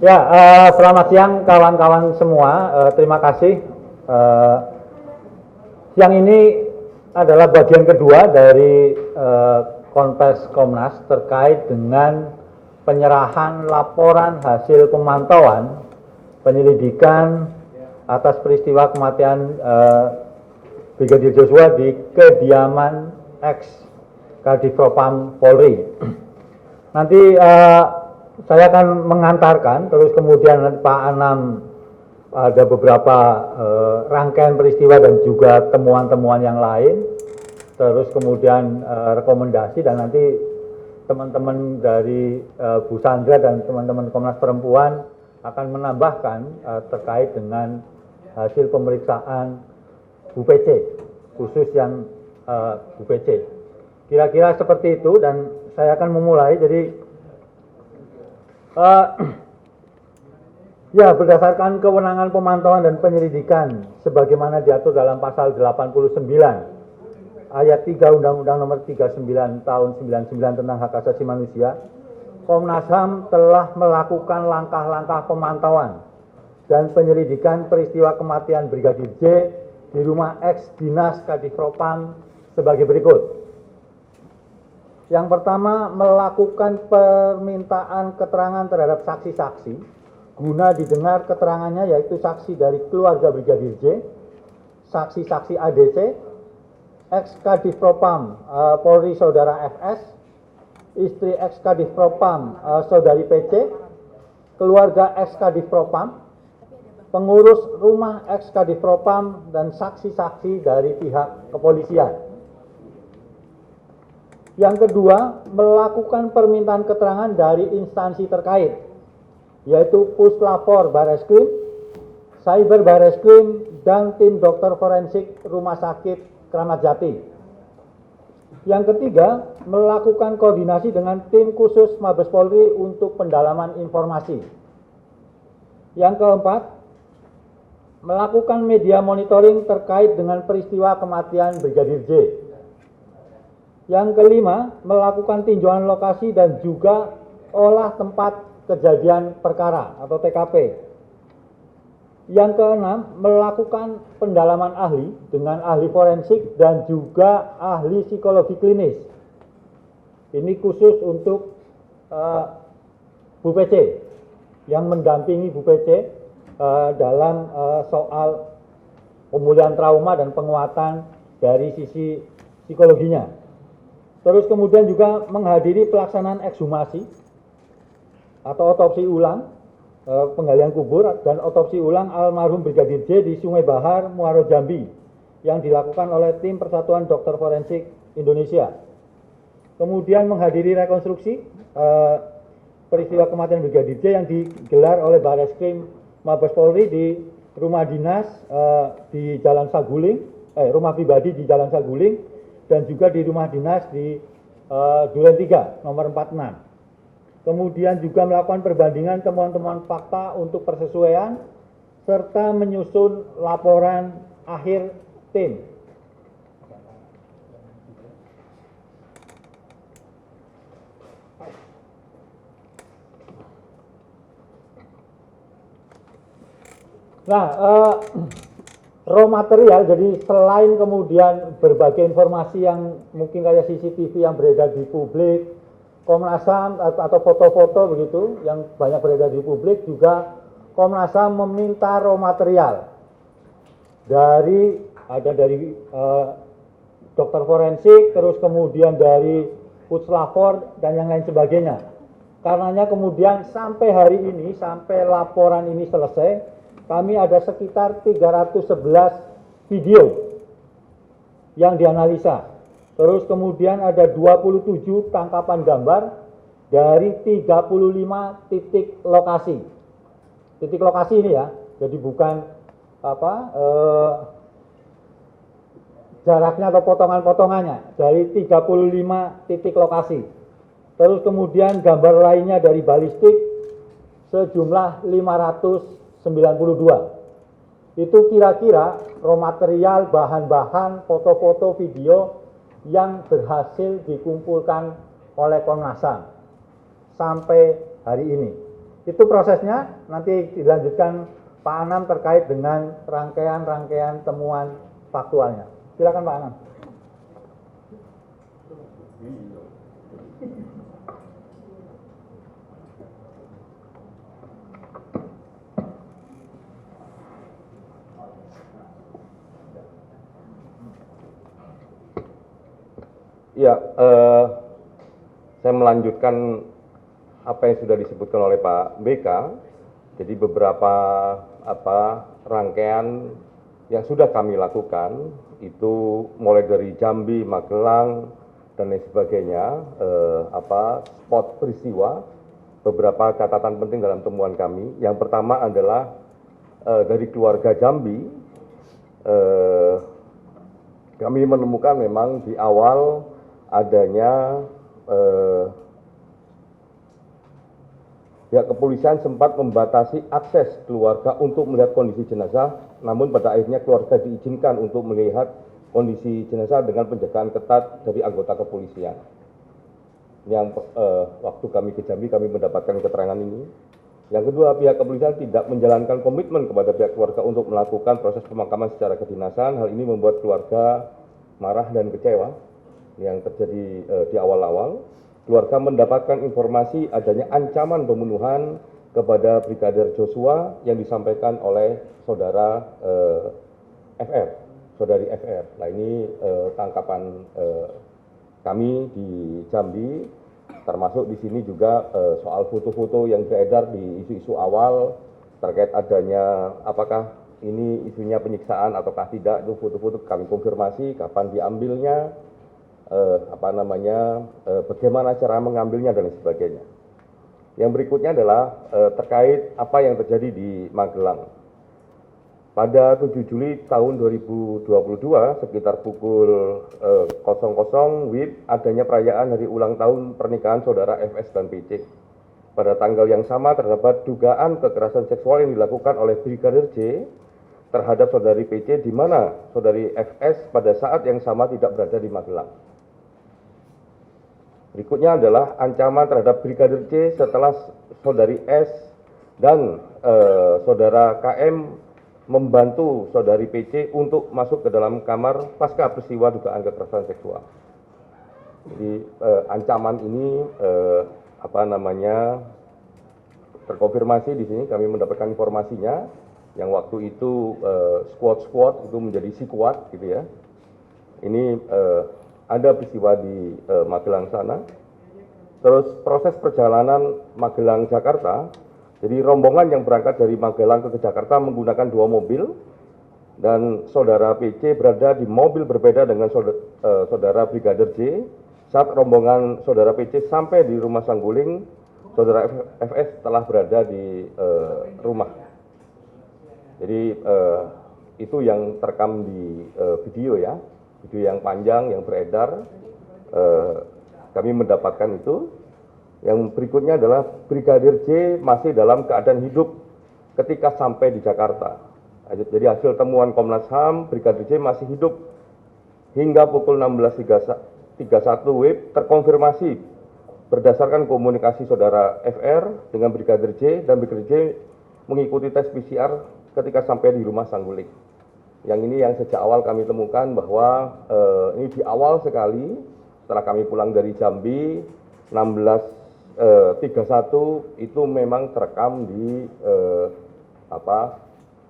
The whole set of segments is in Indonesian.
Ya, selamat siang kawan-kawan semua. Terima kasih. Siang ini adalah bagian kedua dari kontes Komnas terkait dengan penyerahan laporan hasil pemantauan penyelidikan atas peristiwa kematian Brigadir Joshua di kediaman ex Kadifropam Polri. Nanti saya akan mengantarkan, terus kemudian Pak Anam ada beberapa rangkaian peristiwa dan juga temuan-temuan yang lain, terus kemudian rekomendasi, dan nanti teman-teman dari Bu Sandra dan teman-teman Komnas Perempuan akan menambahkan terkait dengan hasil pemeriksaan Bu PC, khusus yang Bu PC. Kira-kira seperti itu, dan saya akan memulai. Jadi ya, berdasarkan kewenangan pemantauan dan penyelidikan sebagaimana diatur dalam pasal 89 ayat 3 Undang-Undang Nomor 39 Tahun 99 tentang Hak Asasi Manusia, Komnas HAM telah melakukan langkah-langkah pemantauan dan penyelidikan peristiwa kematian Brigadir J di rumah ex Dinas Kadifropam sebagai berikut. Yang pertama, melakukan permintaan keterangan terhadap saksi-saksi guna didengar keterangannya, yaitu saksi dari keluarga Brigadir J, saksi-saksi ADC, ex Kadifropam Polri Saudara FS, istri ex Kadifropam Saudari PC, keluarga ex Kadifropam, pengurus rumah ex Kadifropam, dan saksi-saksi dari pihak kepolisian. Yang kedua, melakukan permintaan keterangan dari instansi terkait, yaitu Puslapor Bareskrim, Cyber Bareskrim, dan tim dokter forensik Rumah Sakit Kramat Jati. Yang ketiga, melakukan koordinasi dengan tim khusus Mabes Polri untuk pendalaman informasi. Yang keempat, melakukan media monitoring terkait dengan peristiwa kematian Brigadir J. Yang kelima, melakukan tinjauan lokasi dan juga olah tempat kejadian perkara atau TKP. Yang keenam, melakukan pendalaman ahli dengan ahli forensik dan juga ahli psikologi klinis. Ini khusus untuk Bu PC, yang mendampingi Bu PC dalam soal pemulihan trauma dan penguatan dari sisi psikologinya. Terus kemudian juga menghadiri pelaksanaan ekshumasi atau otopsi ulang, penggalian kubur dan otopsi ulang almarhum Brigadir J di Sungai Bahar, Muaro Jambi, yang dilakukan oleh tim Persatuan Dokter Forensik Indonesia. Kemudian menghadiri rekonstruksi peristiwa kematian Brigadir J yang digelar oleh Bareskrim Mabes Polri di rumah dinas di Jalan Saguling, rumah pribadi di Jalan Saguling, dan juga di rumah dinas di Duren 3 nomor 46. Kemudian juga melakukan perbandingan temuan-temuan fakta untuk persesuaian serta menyusun laporan akhir tim. Nah, raw material, jadi selain kemudian berbagai informasi yang mungkin kayak CCTV yang beredar di publik, Komnas HAM atau foto-foto begitu yang banyak beredar di publik, juga Komnas HAM meminta raw material dari dokter forensik, terus kemudian dari Puslapor dan yang lain sebagainya. Karenanya kemudian sampai hari ini, sampai laporan ini selesai, kami ada sekitar 311 video yang dianalisa. Terus kemudian ada 27 tangkapan gambar dari 35 titik lokasi. Titik lokasi ini ya, jadi bukan jaraknya atau potongan-potongannya, dari 35 titik lokasi. Terus kemudian gambar lainnya dari balistik sejumlah 592. Itu kira-kira raw material, bahan-bahan, foto-foto, video yang berhasil dikumpulkan oleh Komnas HAM sampai hari ini. Itu prosesnya nanti dilanjutkan Pak Anam terkait dengan rangkaian-rangkaian temuan faktualnya. Silakan Pak Anam. Ya, saya melanjutkan apa yang sudah disebutkan oleh Pak BK. Jadi beberapa rangkaian yang sudah kami lakukan itu mulai dari Jambi, Magelang dan lain sebagainya, spot peristiwa, beberapa catatan penting dalam temuan kami. Yang pertama adalah dari keluarga Jambi, kami menemukan memang di awal adanya pihak kepolisian sempat membatasi akses keluarga untuk melihat kondisi jenazah, namun pada akhirnya keluarga diizinkan untuk melihat kondisi jenazah dengan penjagaan ketat dari anggota kepolisian. Yang waktu kami ke Jambi kami mendapatkan keterangan ini. Yang kedua, pihak kepolisian tidak menjalankan komitmen kepada pihak keluarga untuk melakukan proses pemakaman secara kedinasan. Hal ini membuat keluarga marah dan kecewa yang terjadi di awal-awal. Keluarga mendapatkan informasi adanya ancaman pembunuhan kepada Brigadir Joshua yang disampaikan oleh saudara saudari FR. Nah, ini tangkapan kami di Jambi, termasuk di sini juga soal foto-foto yang beredar di isu-isu awal terkait adanya apakah ini isunya penyiksaan ataukah tidak. Itu foto-foto kami konfirmasi kapan diambilnya, bagaimana cara mengambilnya dan lain sebagainya. Yang berikutnya adalah terkait apa yang terjadi di Magelang. Pada 7 Juli tahun 2022 sekitar pukul 00 WIB adanya perayaan hari ulang tahun pernikahan saudara FS dan PC. Pada tanggal yang sama terdapat dugaan kekerasan seksual yang dilakukan oleh Brigadir J terhadap saudari PC, di mana saudari FS pada saat yang sama tidak berada di Magelang. Berikutnya adalah ancaman terhadap Brigadir C setelah saudari S dan saudara KM membantu saudari PC untuk masuk ke dalam kamar pasca peristiwa dugaan kekerasan seksual. Jadi ancaman ini terkonfirmasi di sini. Kami mendapatkan informasinya yang waktu itu squad itu menjadi sikuat gitu ya. Ini ada peristiwa di Magelang sana. Terus proses perjalanan Magelang Jakarta, jadi rombongan yang berangkat dari Magelang ke Jakarta menggunakan 2 mobil, dan saudara PC berada di mobil berbeda dengan saudara Brigadir J. Saat rombongan saudara PC sampai di rumah Sangguling, saudara FS telah berada di rumah. Jadi itu yang terekam di video ya. Video yang panjang yang beredar, kami mendapatkan itu. Yang berikutnya adalah Brigadir J masih dalam keadaan hidup ketika sampai di Jakarta. Jadi hasil temuan Komnas HAM, Brigadir J masih hidup hingga pukul 16.31 WIB terkonfirmasi berdasarkan komunikasi saudara FR dengan Brigadir J, dan Brigadir J mengikuti tes PCR ketika sampai di rumah Sangguling. Yang ini yang sejak awal kami temukan bahwa ini di awal sekali setelah kami pulang dari Jambi 16.31 itu memang terekam di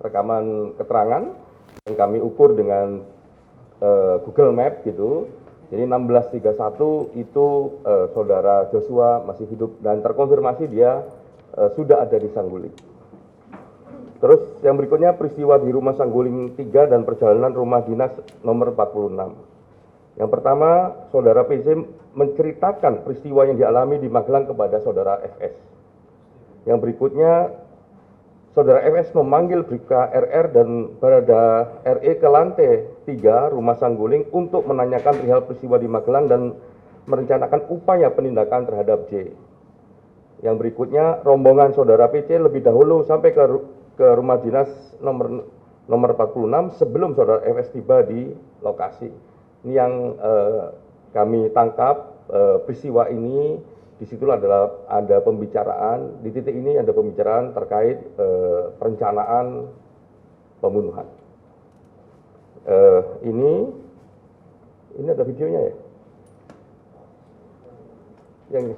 rekaman keterangan yang kami ukur dengan Google Map gitu. Jadi 16.31 itu saudara Joshua masih hidup dan terkonfirmasi dia sudah ada di Sangguling. Terus yang berikutnya peristiwa di rumah Sangguling 3 dan perjalanan rumah dinas nomor 46. Yang pertama, saudara PC menceritakan peristiwa yang dialami di Magelang kepada saudara FS. Yang berikutnya, saudara FS memanggil Bribka RR dan Barada RE ke lantai 3 rumah Sangguling untuk menanyakan perihal peristiwa di Magelang dan merencanakan upaya penindakan terhadap J. Yang berikutnya, rombongan saudara PC lebih dahulu sampai ke rumah dinas nomor 46 sebelum saudara FS tiba di lokasi. Ini yang kami tangkap peristiwa ini Disitulah ada pembicaraan, di titik ini ada pembicaraan terkait perencanaan pembunuhan. Ini ada videonya ya? Yang ini?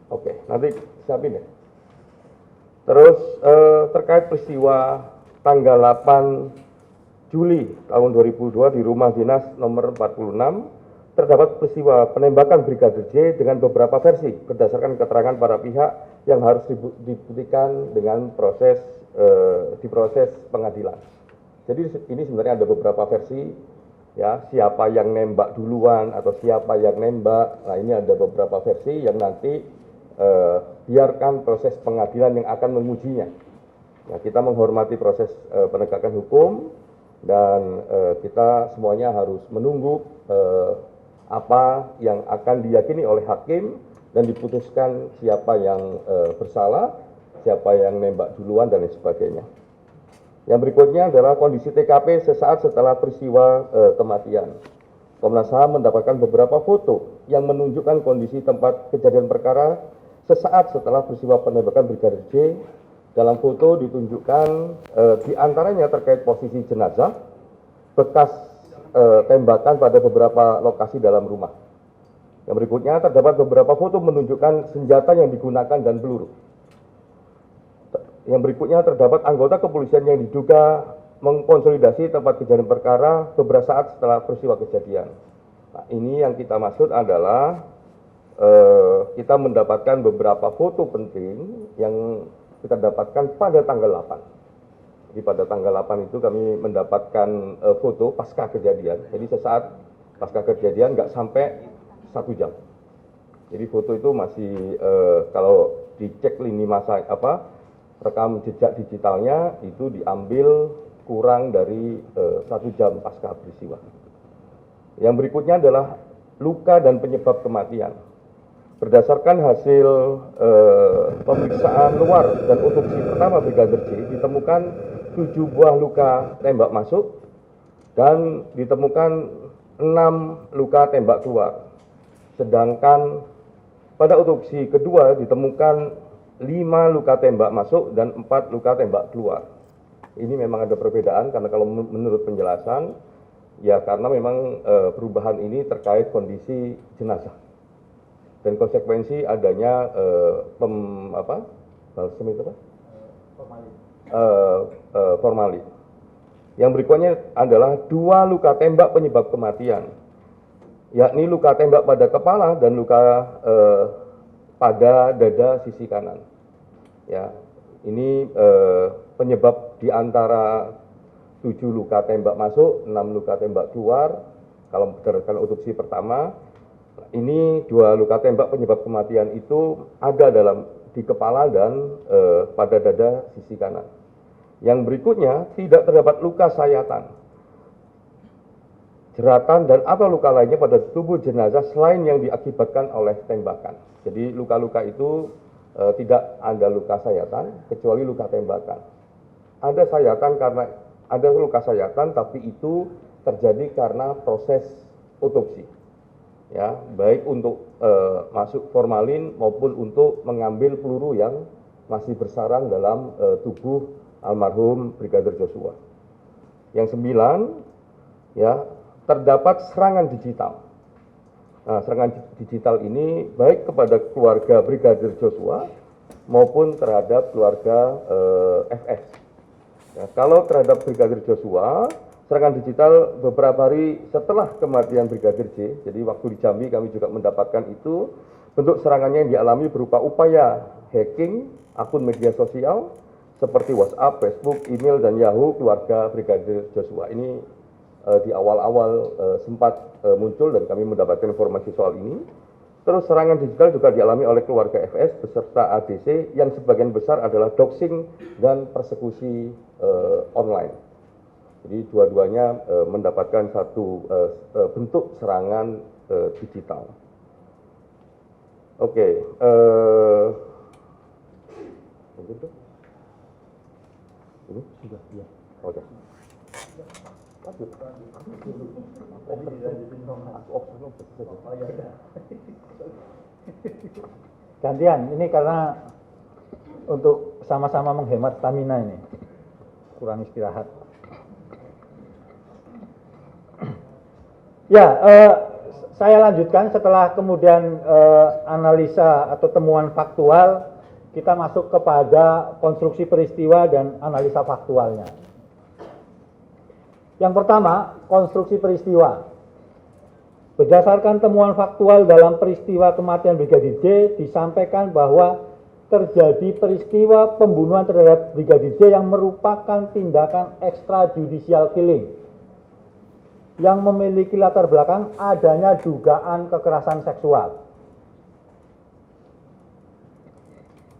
Oke, nanti siapin ya. Terus terkait peristiwa tanggal 8 Juli tahun 2002 di rumah dinas nomor 46, terdapat peristiwa penembakan Brigadir J dengan beberapa versi berdasarkan keterangan para pihak yang harus dibuktikan dengan diproses pengadilan. Jadi ini sebenarnya ada beberapa versi, ya, siapa yang nembak duluan atau siapa yang nembak. Nah, ini ada beberapa versi yang nanti biarkan proses pengadilan yang akan mengujinya. Nah, kita menghormati proses penegakan hukum dan kita semuanya harus menunggu apa yang akan diyakini oleh hakim dan diputuskan siapa yang bersalah, siapa yang nembak duluan dan lain sebagainya. Yang berikutnya adalah kondisi TKP sesaat setelah peristiwa kematian. Komnas HAM mendapatkan beberapa foto yang menunjukkan kondisi tempat kejadian perkara sesaat setelah peristiwa penembakan Brigadir J. Dalam foto ditunjukkan diantaranya terkait posisi jenazah, bekas tembakan pada beberapa lokasi dalam rumah. Yang berikutnya terdapat beberapa foto menunjukkan senjata yang digunakan dan peluru. Yang berikutnya terdapat anggota kepolisian yang diduga mengkonsolidasi tempat kejadian perkara beberapa saat setelah peristiwa kejadian. Nah, ini yang kita maksud adalah kita mendapatkan beberapa foto penting yang kita dapatkan pada tanggal 8. Jadi pada tanggal 8 itu kami mendapatkan foto pasca kejadian. Jadi sesaat pasca kejadian nggak sampai 1 jam. Jadi foto itu masih kalau dicek lini masa rekam jejak digitalnya itu diambil kurang dari 1 jam pasca peristiwa. Yang berikutnya adalah luka dan penyebab kematian. Berdasarkan hasil pemeriksaan luar dan otopsi pertama Brigadir J, ditemukan 7 buah luka tembak masuk dan ditemukan 6 luka tembak keluar. Sedangkan pada otopsi kedua ditemukan 5 luka tembak masuk dan 4 luka tembak keluar. Ini memang ada perbedaan karena kalau menurut penjelasan, ya karena memang perubahan ini terkait kondisi jenazah dan konsekuensi adanya formalin. Yang berikutnya adalah 2 luka tembak penyebab kematian, yakni luka tembak pada kepala dan luka pada dada sisi kanan. Ya, ini penyebab di antara 7 luka tembak masuk, 6 luka tembak keluar. Kalau berdasarkan otopsi pertama, ini 2 luka tembak penyebab kematian itu ada di kepala dan pada dada sisi kanan. Yang berikutnya tidak terdapat luka sayatan, jeratan dan atau luka lainnya pada tubuh jenazah selain yang diakibatkan oleh tembakan. Jadi luka-luka itu tidak ada luka sayatan kecuali luka tembakan. Ada sayatan karena ada luka sayatan tapi itu terjadi karena proses otopsi. Ya, baik untuk masuk formalin maupun untuk mengambil peluru yang masih bersarang dalam tubuh almarhum Brigadir Joshua. Yang 9, ya, terdapat serangan digital. Nah, serangan digital ini baik kepada keluarga Brigadir Joshua maupun terhadap keluarga FS. Ya, kalau terhadap Brigadir Joshua, serangan digital beberapa hari setelah kematian Brigadir J, jadi waktu di Jambi kami juga mendapatkan itu, bentuk serangannya yang dialami berupa upaya hacking akun media sosial seperti WhatsApp, Facebook, email, dan Yahoo keluarga Brigadir Joshua. Ini di awal-awal sempat muncul dan kami mendapatkan informasi soal ini. Terus serangan digital juga dialami oleh keluarga FS beserta ADC yang sebagian besar adalah doxing dan persekusi online. Jadi dua-duanya mendapatkan satu bentuk serangan digital. Oke, ini sudah ya. Oke. Gantian, ini karena untuk sama-sama menghemat stamina ini, kurang istirahat. Ya, saya lanjutkan setelah kemudian analisa atau temuan faktual, kita masuk kepada konstruksi peristiwa dan analisa faktualnya. Yang pertama, konstruksi peristiwa. Berdasarkan temuan faktual dalam peristiwa kematian Brigadir J, disampaikan bahwa terjadi peristiwa pembunuhan terhadap Brigadir J yang merupakan tindakan extrajudicial killing yang memiliki latar belakang adanya dugaan kekerasan seksual.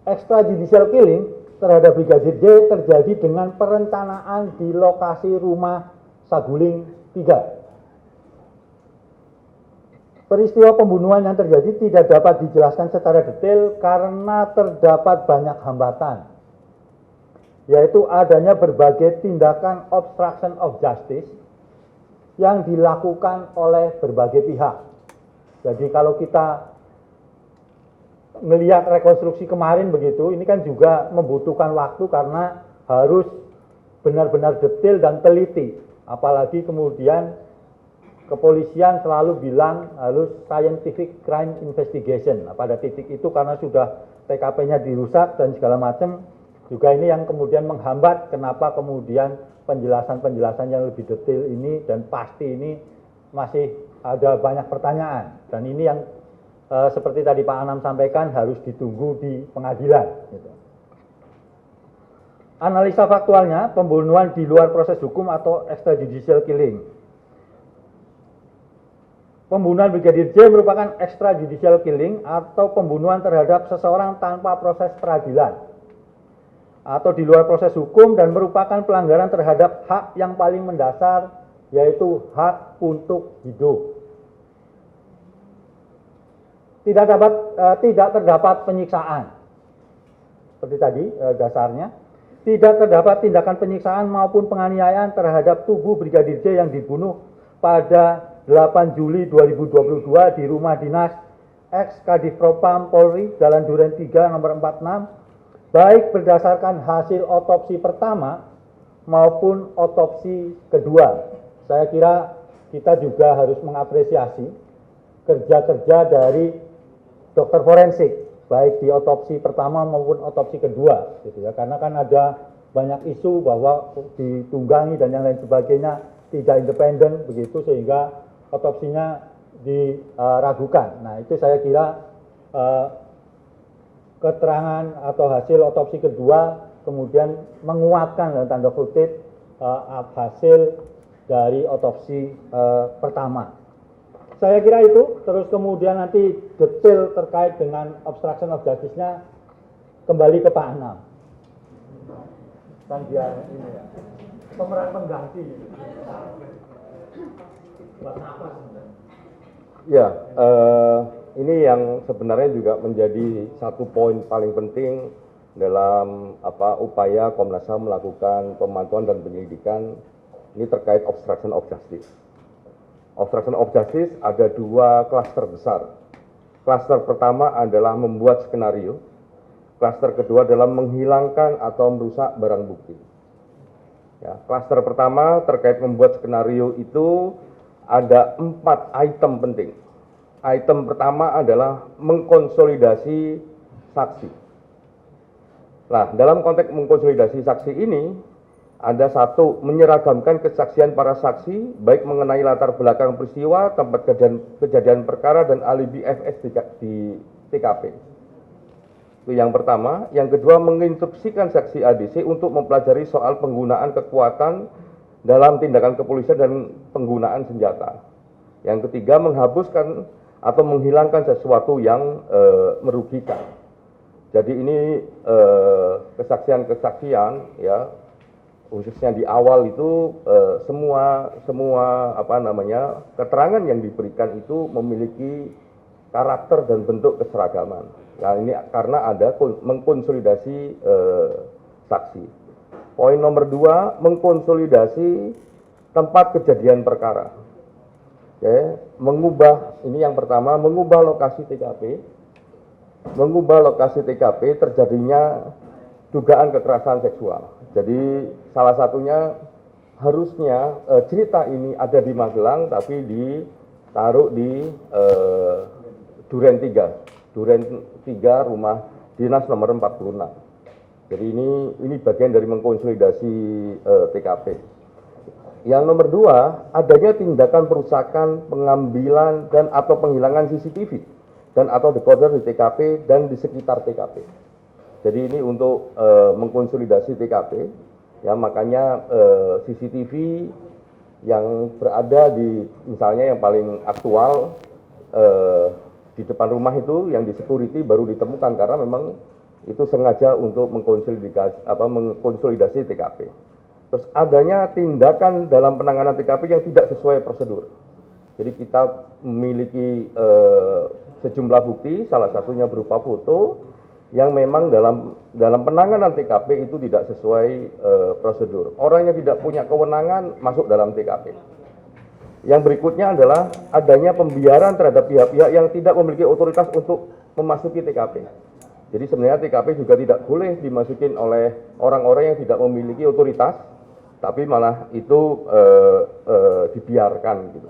Extrajudicial killing terhadap Brigadir J terjadi dengan perencanaan di lokasi rumah Saguling 3. Peristiwa pembunuhan yang terjadi tidak dapat dijelaskan secara detail karena terdapat banyak hambatan, yaitu adanya berbagai tindakan obstruction of justice yang dilakukan oleh berbagai pihak. Jadi kalau kita melihat rekonstruksi kemarin begitu, ini kan juga membutuhkan waktu karena harus benar-benar detail dan teliti. Apalagi kemudian kepolisian selalu bilang harus scientific crime investigation. Nah, pada titik itu karena sudah TKP-nya dirusak dan segala macam, juga ini yang kemudian menghambat kenapa kemudian penjelasan-penjelasan yang lebih detail ini dan pasti ini masih ada banyak pertanyaan. Dan ini yang seperti tadi Pak Anam sampaikan harus ditunggu di pengadilan. Gitu. Analisa faktualnya, pembunuhan di luar proses hukum atau extrajudicial killing. Pembunuhan Brigadir J merupakan extrajudicial killing atau pembunuhan terhadap seseorang tanpa proses peradilan atau di luar proses hukum dan merupakan pelanggaran terhadap hak yang paling mendasar, yaitu hak untuk hidup. Tidak terdapat penyiksaan. Seperti tadi dasarnya, tidak terdapat tindakan penyiksaan maupun penganiayaan terhadap tubuh Brigadir J yang dibunuh pada 8 Juli 2022 di rumah dinas ex Kadif Propam Polri Jalan Duren 3 nomor 46, baik berdasarkan hasil otopsi pertama maupun otopsi kedua. Saya kira kita juga harus mengapresiasi kerja-kerja dari dokter forensik, baik di otopsi pertama maupun otopsi kedua, gitu ya. Karena kan ada banyak isu bahwa ditunggangi dan yang lain sebagainya tidak independen begitu sehingga otopsinya diragukan. Nah, itu saya kira keterangan atau hasil otopsi kedua kemudian menguatkan dalam tanda kutip hasil dari otopsi pertama. Saya kira itu, terus kemudian nanti detail terkait dengan obstruction of justice-nya kembali ke Pak Anam. Kan dia ini ya, pemeran pengganti. Ya, ini yang sebenarnya juga menjadi satu poin paling penting dalam upaya Komnas HAM melakukan pemantauan dan penyelidikan ini terkait obstruction of justice. Obstruction of justice ada dua klaster besar. Klaster pertama adalah membuat skenario. Klaster kedua adalah menghilangkan atau merusak barang bukti. Ya, klaster pertama terkait membuat skenario itu ada 4 item penting. Item pertama adalah mengkonsolidasi saksi. Nah, dalam konteks mengkonsolidasi saksi ini, ada satu, menyeragamkan kesaksian para saksi, baik mengenai latar belakang peristiwa, tempat kejadian perkara, dan alibi FS di TKP. Itu yang pertama. Yang kedua, menginstruksikan saksi ADC untuk mempelajari soal penggunaan kekuatan dalam tindakan kepolisian dan penggunaan senjata. Yang ketiga, menghapuskan atau menghilangkan sesuatu yang merugikan. Jadi ini kesaksian-kesaksian ya, khususnya di awal itu semua keterangan yang diberikan itu memiliki karakter dan bentuk keseragaman. Nah, ini karena ada mengkonsolidasi saksi. Poin nomor 2, mengkonsolidasi tempat kejadian perkara. Ya, mengubah, ini yang pertama, mengubah lokasi TKP. Mengubah lokasi TKP terjadinya dugaan kekerasan seksual. Jadi salah satunya harusnya cerita ini ada di Magelang tapi ditaruh di Duren 3. Duren 3 rumah dinas nomor 46. Jadi ini bagian dari mengkonsolidasi TKP. Yang nomor 2, adanya tindakan perusakan, pengambilan dan atau penghilangan CCTV dan atau decoder di TKP dan di sekitar TKP. Jadi ini untuk mengkonsolidasi TKP, ya makanya CCTV yang berada di misalnya yang paling aktual di depan rumah itu yang di security baru ditemukan karena memang itu sengaja untuk mengkonsolidasi TKP. Terus adanya tindakan dalam penanganan TKP yang tidak sesuai prosedur. Jadi kita memiliki sejumlah bukti, salah satunya berupa foto yang memang dalam penanganan TKP itu tidak sesuai prosedur. Orang yang tidak punya kewenangan masuk dalam TKP. Yang berikutnya adalah adanya pembiaran terhadap pihak-pihak yang tidak memiliki otoritas untuk memasuki TKP. Jadi sebenarnya TKP juga tidak boleh dimasukin oleh orang-orang yang tidak memiliki otoritas, tapi malah itu dibiarkan gitu.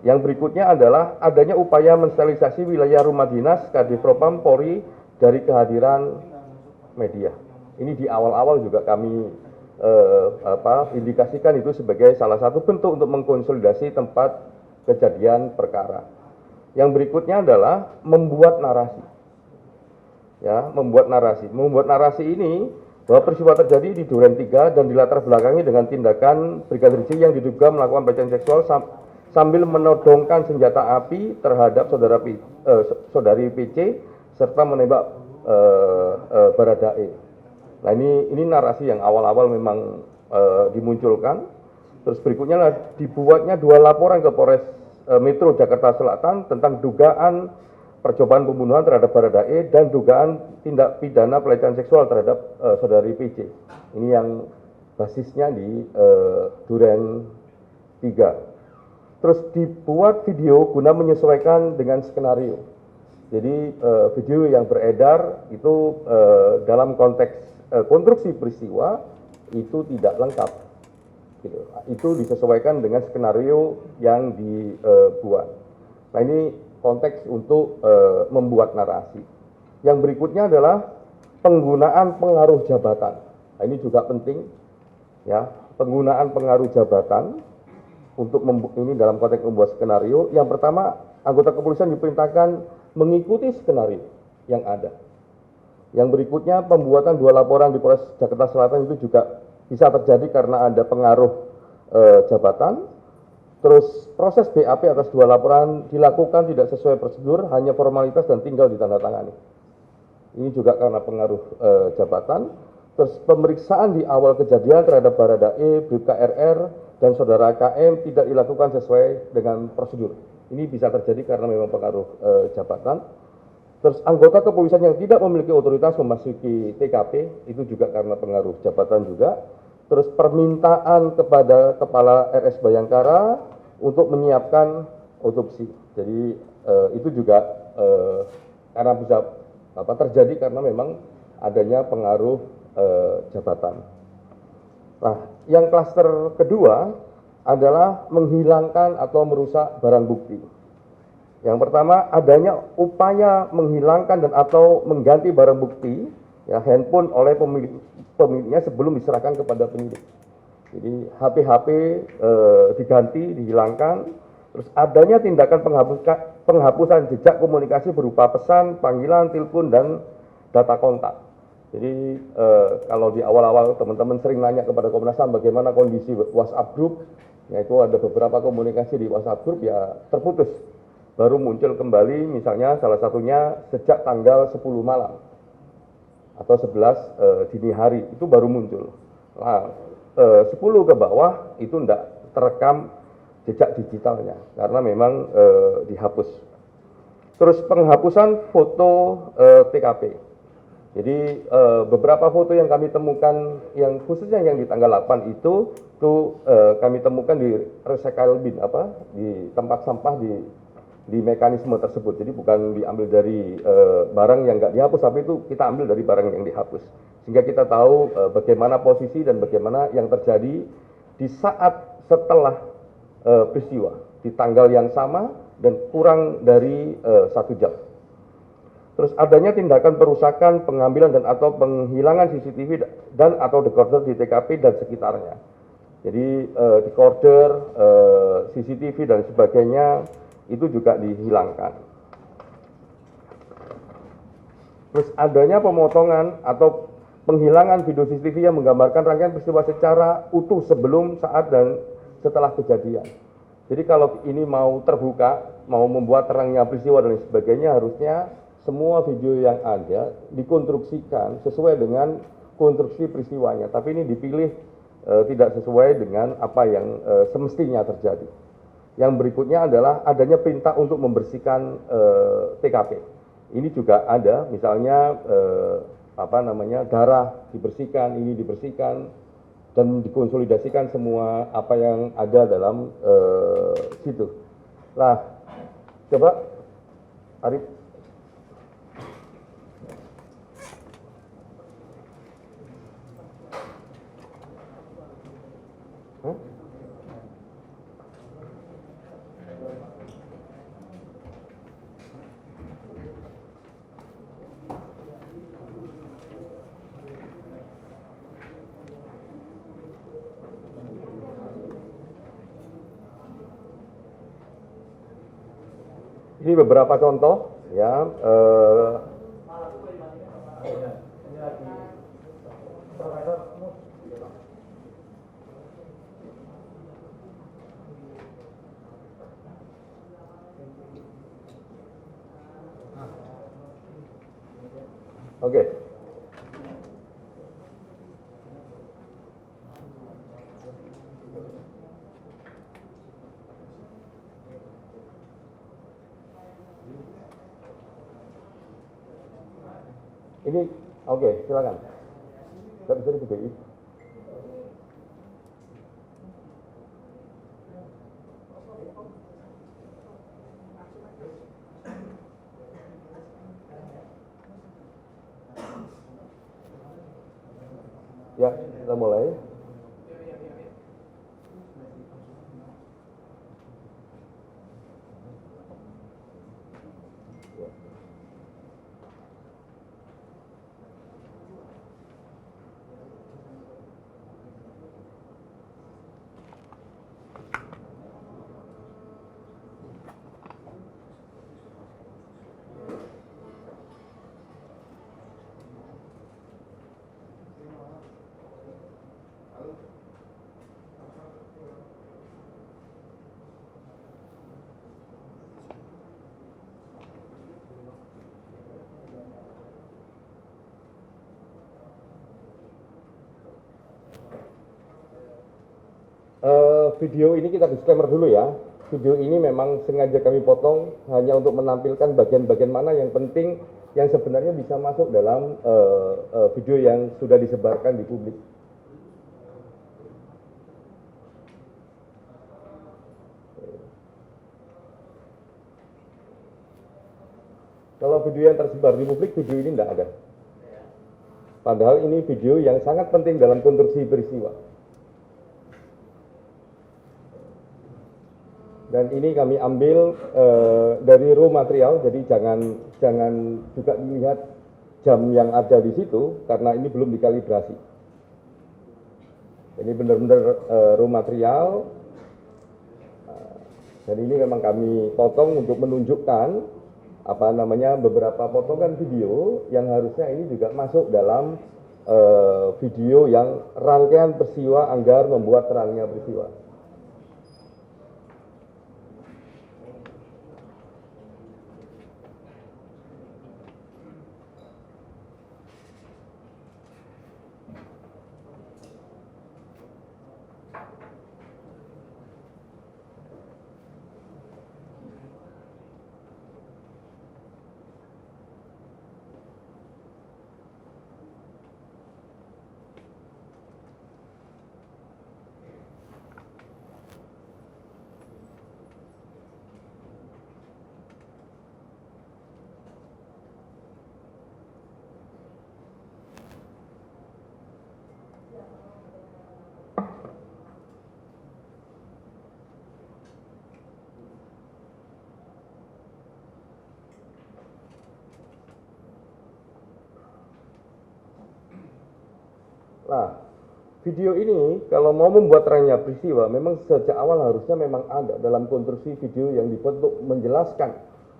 Yang berikutnya adalah adanya upaya mensterilisasi wilayah rumah dinas Kadif Propam Polri dari kehadiran media. Ini di awal-awal juga kami indikasikan itu sebagai salah satu bentuk untuk mengkonsolidasi tempat kejadian perkara. Yang berikutnya adalah membuat narasi. Ya, membuat narasi ini bahwa peristiwa terjadi di Duren 3 dan dilatar belakangi dengan tindakan Brigadir J yang diduga melakukan pelecehan seksual sambil menodongkan senjata api terhadap saudari PC serta menembak Baradae. Nah ini narasi yang awal-awal memang dimunculkan. Terus berikutnya lah dibuatnya 2 laporan ke Polres Metro Jakarta Selatan tentang dugaan percobaan pembunuhan terhadap Baradae dan dugaan tindak pidana pelecehan seksual terhadap saudari PC. Ini yang basisnya di Duren 3. Terus dibuat video guna menyesuaikan dengan skenario. Jadi video yang beredar itu dalam konteks konstruksi peristiwa itu tidak lengkap. Gitu. Itu disesuaikan dengan skenario yang dibuat. Nah ini konteks untuk membuat narasi. Yang berikutnya adalah penggunaan pengaruh jabatan. Nah, ini juga penting, ya, penggunaan pengaruh jabatan untuk ini dalam konteks membuat skenario. Yang pertama, anggota kepolisian diperintahkan mengikuti skenario yang ada. Yang berikutnya, pembuatan 2 laporan di Polres Jakarta Selatan itu juga bisa terjadi karena ada pengaruh jabatan. Terus proses BAP atas 2 laporan dilakukan tidak sesuai prosedur, hanya formalitas dan tinggal ditandatangani. Ini juga karena pengaruh jabatan. Terus pemeriksaan di awal kejadian terhadap Baradae, Bribka RR, dan saudara KM tidak dilakukan sesuai dengan prosedur. Ini bisa terjadi karena memang pengaruh jabatan. Terus anggota kepolisian yang tidak memiliki otoritas memasuki TKP, itu juga karena pengaruh jabatan juga. Terus permintaan kepada Kepala RS Bayangkara untuk menyiapkan otopsi. Jadi itu juga karena bisa terjadi karena memang adanya pengaruh jabatan. Nah, yang klaster kedua adalah menghilangkan atau merusak barang bukti. Yang pertama, adanya upaya menghilangkan dan atau mengganti barang bukti, ya, handphone oleh pemiliknya sebelum diserahkan kepada penyidik. Jadi HP diganti, dihilangkan. Terus adanya tindakan penghapusan jejak komunikasi berupa pesan, panggilan, telepon, dan data kontak. Jadi kalau di awal-awal teman-teman sering nanya kepada Komnas HAM bagaimana kondisi WhatsApp group, yaitu ada beberapa komunikasi di WhatsApp group ya terputus. Baru muncul kembali misalnya salah satunya sejak tanggal 10 malam atau 11 dini hari itu baru muncul. Nah, 10 ke bawah itu tidak terekam jejak digitalnya karena memang dihapus. Terus penghapusan foto TKP. Jadi beberapa foto yang kami temukan, yang khususnya yang di tanggal 8 itu kami temukan di recycle bin, di tempat sampah di mekanisme tersebut. Jadi bukan diambil dari barang yang nggak dihapus, tapi itu kita ambil dari barang yang dihapus. Sehingga kita tahu bagaimana posisi dan bagaimana yang terjadi di saat setelah peristiwa, di tanggal yang sama dan kurang dari 1 jam. Terus adanya tindakan perusakan, pengambilan dan atau penghilangan CCTV dan atau decoder di TKP dan sekitarnya. Jadi decoder, CCTV dan sebagainya itu juga dihilangkan. Terus adanya pemotongan atau penghilangan video CCTV yang menggambarkan rangkaian peristiwa secara utuh sebelum, saat dan setelah kejadian. Jadi kalau ini mau terbuka, mau membuat terangnya peristiwa dan sebagainya, harusnya semua video yang ada dikonstruksikan sesuai dengan konstruksi peristiwanya. Tapi ini dipilih tidak sesuai dengan apa yang semestinya terjadi. Yang berikutnya adalah adanya perintah untuk membersihkan TKP. Ini juga ada, misalnya darah dibersihkan, ini dibersihkan dan dikonsolidasikan semua apa yang ada dalam situ. Nah, coba Arif. Ini beberapa contoh ya. Oke. Ini oke, silakan. Tidak bisa dibedain. Ya, kita mulai. Video ini kita disclaimer dulu ya. Video ini memang sengaja kami potong hanya untuk menampilkan bagian-bagian mana yang penting yang sebenarnya bisa masuk dalam video yang sudah disebarkan di publik. Kalau video yang tersebar di publik, video ini tidak ada. Padahal ini video yang sangat penting dalam konstruksi peristiwa. Dan ini kami ambil dari raw material, jadi jangan juga dilihat jam yang ada di situ karena ini belum dikalibrasi. Ini benar-benar raw material dan ini memang kami potong untuk menunjukkan beberapa potongan video yang harusnya ini juga masuk dalam video yang rangkaian peristiwa agar membuat terangnya peristiwa. Nah, video ini kalau mau membuat terangnya peristiwa, memang sejak awal harusnya memang ada dalam konstruksi video yang dibuat untuk menjelaskan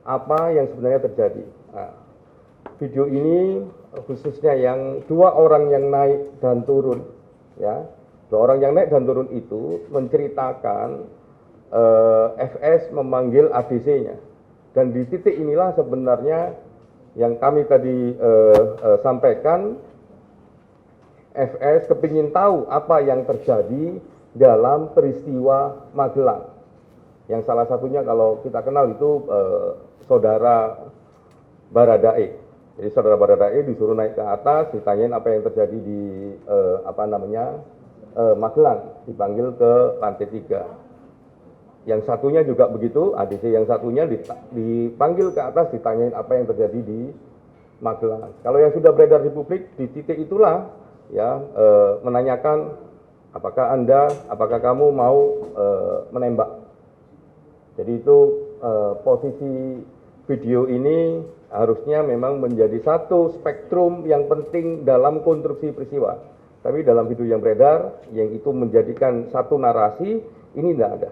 apa yang sebenarnya terjadi. Nah, video ini khususnya yang dua orang yang naik dan turun, ya, dua orang yang naik dan turun itu menceritakan FS memanggil ADC-nya, dan di titik inilah sebenarnya yang kami tadi sampaikan. FS kepingin tahu apa yang terjadi dalam peristiwa Magelang. Yang salah satunya kalau kita kenal itu saudara Baradae. Jadi saudara Baradae disuruh naik ke atas, ditanyain apa yang terjadi di Magelang, dipanggil ke lantai 3. Yang satunya juga begitu, ADC yang satunya dipanggil ke atas, ditanyain apa yang terjadi di Magelang. Kalau yang sudah beredar di publik, di titik itulah ya menanyakan apakah kamu mau menembak. Jadi itu posisi video ini harusnya memang menjadi satu spektrum yang penting dalam konstruksi peristiwa. Tapi dalam video yang beredar, yang itu menjadikan satu narasi, ini tidak ada.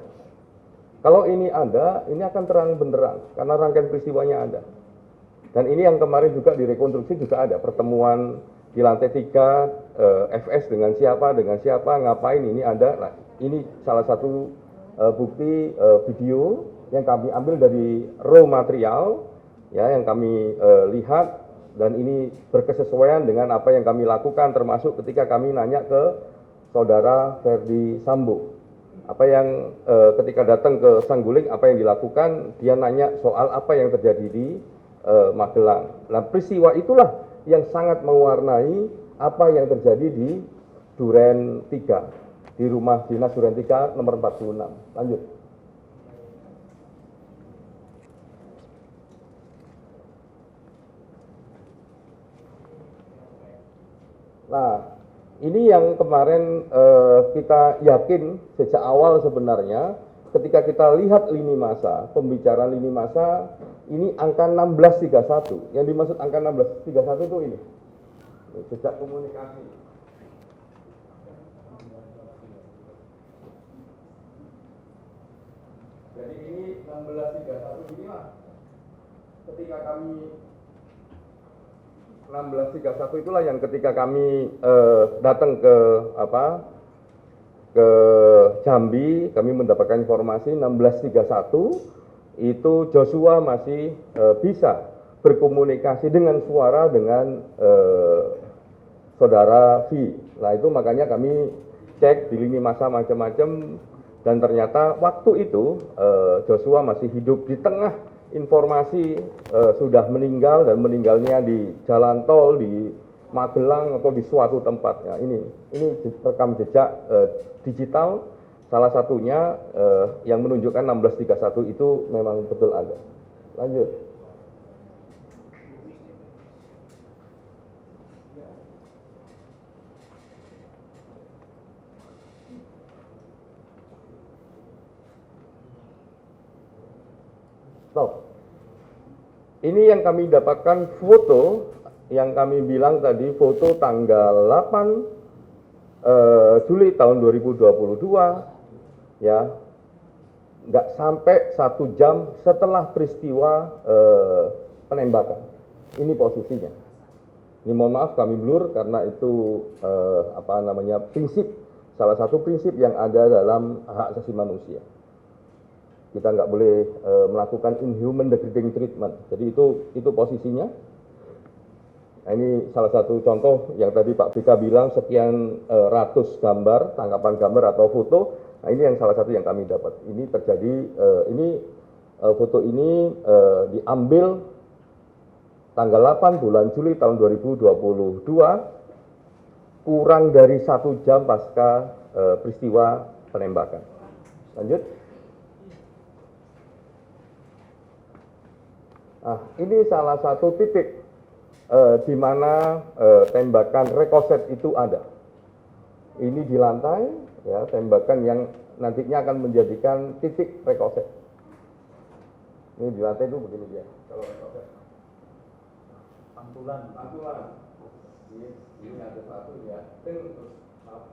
Kalau ini ada, ini akan terang benderang karena rangkaian peristiwanya ada. Dan ini yang kemarin juga direkonstruksi juga ada pertemuan di lantai 3, FS dengan siapa, ngapain, ini ada. Nah, ini salah satu bukti video yang kami ambil dari raw material, ya, yang kami lihat, dan ini berkesesuaian dengan apa yang kami lakukan, termasuk ketika kami nanya ke saudara Ferdi Sambo. Apa yang ketika datang ke Saguling, apa yang dilakukan, dia nanya soal apa yang terjadi di Magelang. Nah, peristiwa itulah yang sangat mewarnai apa yang terjadi di Duren 3, di rumah dinas Duren 3 nomor 46. Lanjut. Nah, ini yang kemarin kita yakin sejak awal sebenarnya, ketika kita lihat lini masa, pembicaraan lini masa, ini angka 1631. Yang dimaksud angka 1631 itu ini. Jejak komunikasi. Jadi ini 1631 inilah ketika kami 1631 itulah yang ketika kami datang ke Jambi, kami mendapatkan informasi 1631 itu Joshua masih bisa berkomunikasi dengan suara dengan saudara V. Nah, itu makanya kami cek di lini masa macam-macam, dan ternyata waktu itu Joshua masih hidup di tengah informasi sudah meninggal, dan meninggalnya di jalan tol di Magelang atau di suatu tempat. Ya, ini rekam jejak digital, salah satunya yang menunjukkan 1631 itu memang betul ada. Lanjut. Stop. Ini yang kami dapatkan foto, yang kami bilang tadi foto tanggal 8 Juli tahun 2022, ya, nggak sampai 1 jam setelah peristiwa penembakan. Ini posisinya. Ini mohon maaf kami blur karena itu prinsip, salah satu prinsip yang ada dalam hak asasi manusia. Kita nggak boleh melakukan inhuman degrading treatment. Jadi itu posisinya. Nah, ini salah satu contoh yang tadi Pak BK bilang sekian ratus gambar, tangkapan gambar atau foto. Nah, ini yang salah satu yang kami dapat. Ini terjadi, foto ini diambil tanggal 8 bulan Juli tahun 2022, kurang dari 1 jam pasca peristiwa penembakan. Lanjut. Nah, ini salah satu titik di mana tembakan rekoset itu ada. Ini di lantai, ya, tembakan yang nantinya akan menjadikan titik rekoset. Ini di lantai itu begini dia. Kalau rekoset, pantulan. Di Ini ada satu ya, terus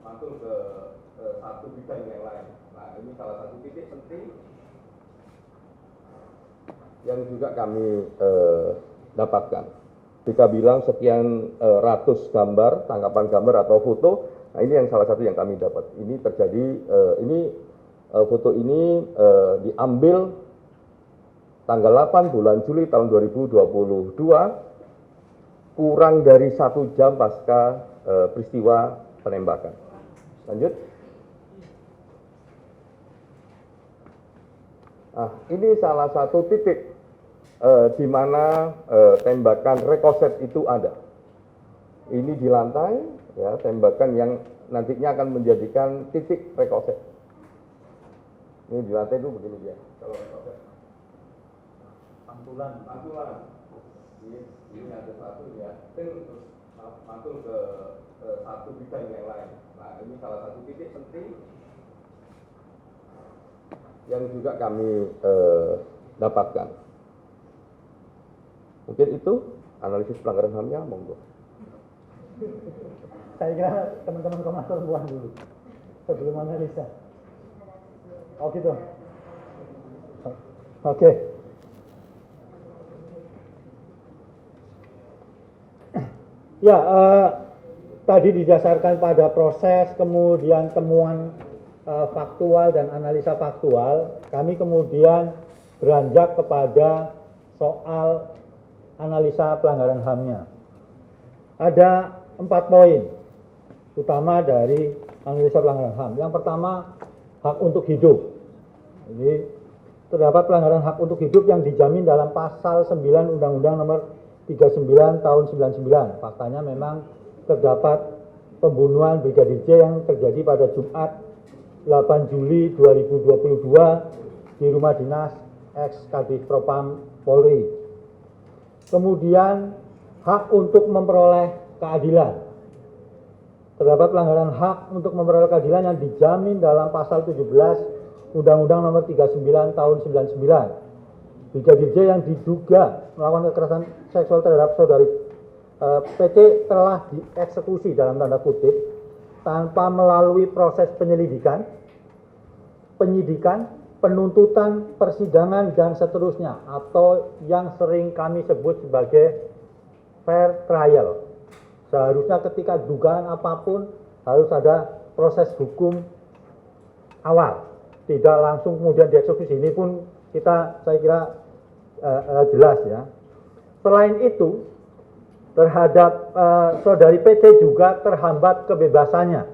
masuk ke satu bidang yang lain. Nah, ini salah satu titik penting yang juga kami dapatkan. Jika bilang sekian ratus gambar, tangkapan gambar atau foto, nah ini yang salah satu yang kami dapat. Ini terjadi, foto ini diambil tanggal 8 bulan Juli tahun 2022, kurang dari 1 jam pasca peristiwa penembakan. Lanjut. Nah, ini salah satu titik di mana tembakan rekoset itu ada. Ini di lantai, ya, tembakan yang nantinya akan menjadikan titik rekoset. Ini di lantai itu begini dia. Kalau rekoset. Pantulan. Ini ada satu ya, terus masuk ke satu bidang yang lain. Nah, ini salah satu titik penting yang juga kami dapatkan. Mungkin itu analisis pelanggaran HAM-nya, monggo. Saya kira teman-teman Komnas Perempuan dulu sebelum analisa. Oh gitu. Oke. Ya, tadi didasarkan pada proses, kemudian temuan faktual dan analisa faktual, kami kemudian beranjak kepada soal analisa pelanggaran HAM-nya. Ada 4 poin utama dari analisa pelanggaran HAM. Yang pertama, hak untuk hidup. Jadi, terdapat pelanggaran hak untuk hidup yang dijamin dalam pasal 9 Undang-Undang Nomor 39 tahun 99. Faktanya memang terdapat pembunuhan Brigadir J yang terjadi pada Jumat 8 Juli 2022 di rumah dinas ex-Kadif Propam Polri. Kemudian hak untuk memperoleh keadilan. Terdapat pelanggaran hak untuk memperoleh keadilan yang dijamin dalam pasal 17 Undang-Undang Nomor 39 tahun 99. Brigadir J yang diduga melakukan kekerasan seksual terhadap saudari PT telah dieksekusi dalam tanda kutip tanpa melalui proses penyelidikan, penyidikan, penuntutan, persidangan, dan seterusnya, atau yang sering kami sebut sebagai fair trial. Seharusnya ketika dugaan apapun harus ada proses hukum awal, tidak langsung kemudian dieksekusi. Ini pun saya kira jelas ya. Selain itu, terhadap saudari PT juga terhambat kebebasannya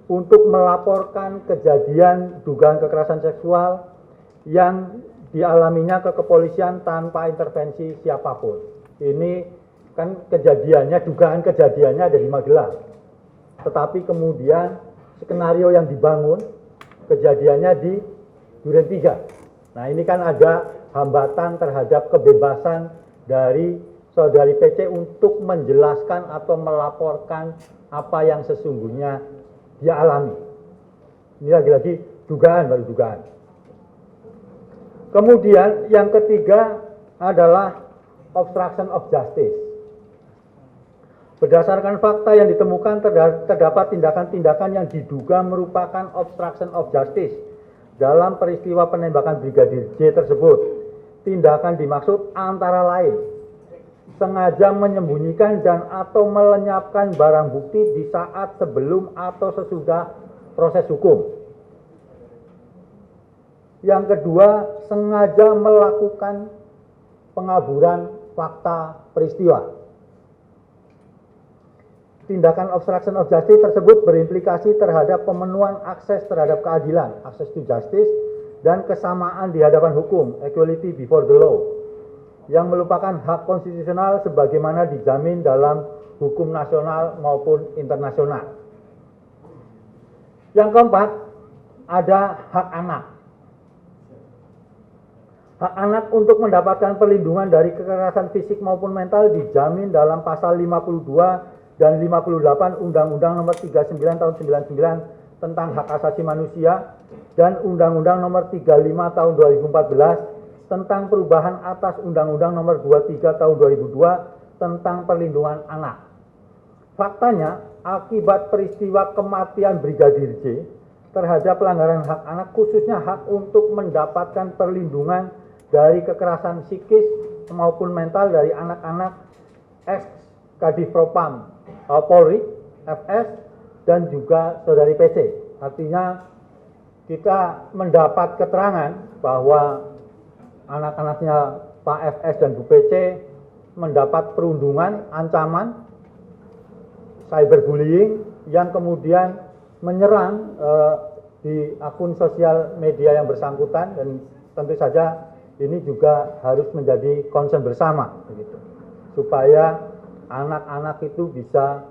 untuk melaporkan kejadian dugaan kekerasan seksual yang dialaminya ke kepolisian tanpa intervensi siapapun. Ini kan kejadiannya, dugaan kejadiannya ada di Magelang. Tetapi kemudian skenario yang dibangun kejadiannya di Duren 3. Nah, ini kan ada hambatan terhadap kebebasan dari saudari PC untuk menjelaskan atau melaporkan apa yang sesungguhnya dia alami. Ini lagi-lagi dugaan, baru dugaan. Kemudian yang ketiga adalah obstruction of justice. Berdasarkan fakta yang ditemukan terdapat tindakan-tindakan yang diduga merupakan obstruction of justice dalam peristiwa penembakan Brigadir J tersebut. Tindakan dimaksud antara lain sengaja menyembunyikan dan atau melenyapkan barang bukti di saat sebelum atau sesudah proses hukum. Yang kedua, sengaja melakukan pengaburan fakta peristiwa. Tindakan obstruction of justice tersebut berimplikasi terhadap pemenuhan akses terhadap keadilan, access to justice, dan kesamaan di hadapan hukum, equality before the law, yang merupakan hak konstitusional sebagaimana dijamin dalam hukum nasional maupun internasional. Yang keempat, ada hak anak. Hak anak untuk mendapatkan perlindungan dari kekerasan fisik maupun mental dijamin dalam pasal 52 dan 58 Undang-Undang Nomor 39 tahun 99 tentang hak asasi manusia dan Undang-Undang Nomor 35 tahun 2014 tentang perubahan atas Undang-Undang Nomor 23 tahun 2002 tentang perlindungan anak. faktanya akibat peristiwa kematian Brigadir J terhadap pelanggaran hak anak, khususnya hak untuk mendapatkan perlindungan dari kekerasan psikis maupun mental dari anak-anak ex Kadif Propam Polri, FS, dan juga saudari PC. Artinya kita mendapat keterangan bahwa anak-anaknya Pak FS dan Bu PC mendapat perundungan, ancaman, cyberbullying yang kemudian menyerang di akun sosial media yang bersangkutan, dan tentu saja ini juga harus menjadi concern bersama begitu, supaya anak-anak itu bisa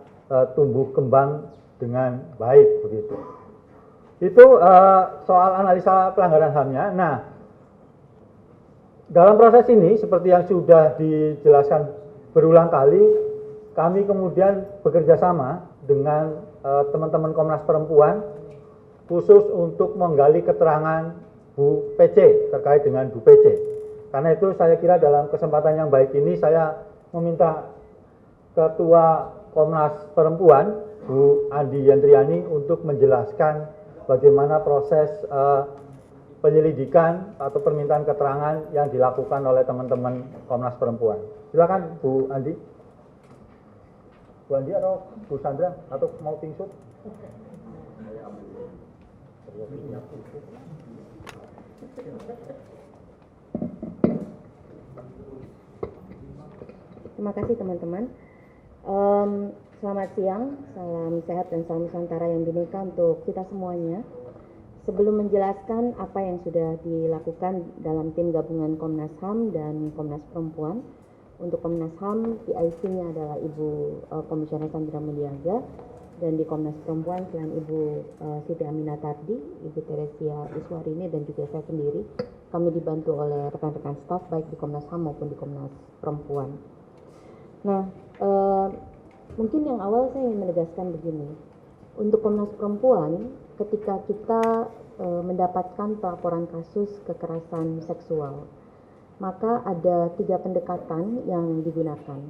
tumbuh kembang dengan baik begitu. Itu soal analisa pelanggaran HAM-nya. Nah, dalam proses ini seperti yang sudah dijelaskan berulang kali, kami kemudian bekerja sama dengan teman-teman Komnas Perempuan khusus untuk menggali keterangan Bu PC terkait dengan Bu PC. Karena itu saya kira dalam kesempatan yang baik ini saya meminta Ketua Komnas Perempuan Bu Andi Yantriani untuk menjelaskan bagaimana proses penyelidikan atau permintaan keterangan yang dilakukan oleh teman-teman Komnas Perempuan. Silakan Bu Andi. Bu Andi atau Bu Sandra atau mau pingsut? Terima kasih teman-teman. Selamat siang, salam sehat dan salam Nusantara yang bineka untuk kita semuanya. Sebelum menjelaskan apa yang sudah dilakukan dalam tim gabungan Komnas HAM dan Komnas Perempuan, untuk Komnas HAM PIC-nya adalah Ibu Komisioner Sandra Muliaga, dan di Komnas Perempuan selain Ibu Siti Aminatardi, Ibu Teresia Iswarini, dan juga saya sendiri, kami dibantu oleh rekan-rekan staf baik di Komnas HAM maupun di Komnas Perempuan. Nah, mungkin yang awal saya ingin menegaskan begini, untuk Komnas Perempuan ketika kita mendapatkan pelaporan kasus kekerasan seksual, maka ada 3 pendekatan yang digunakan.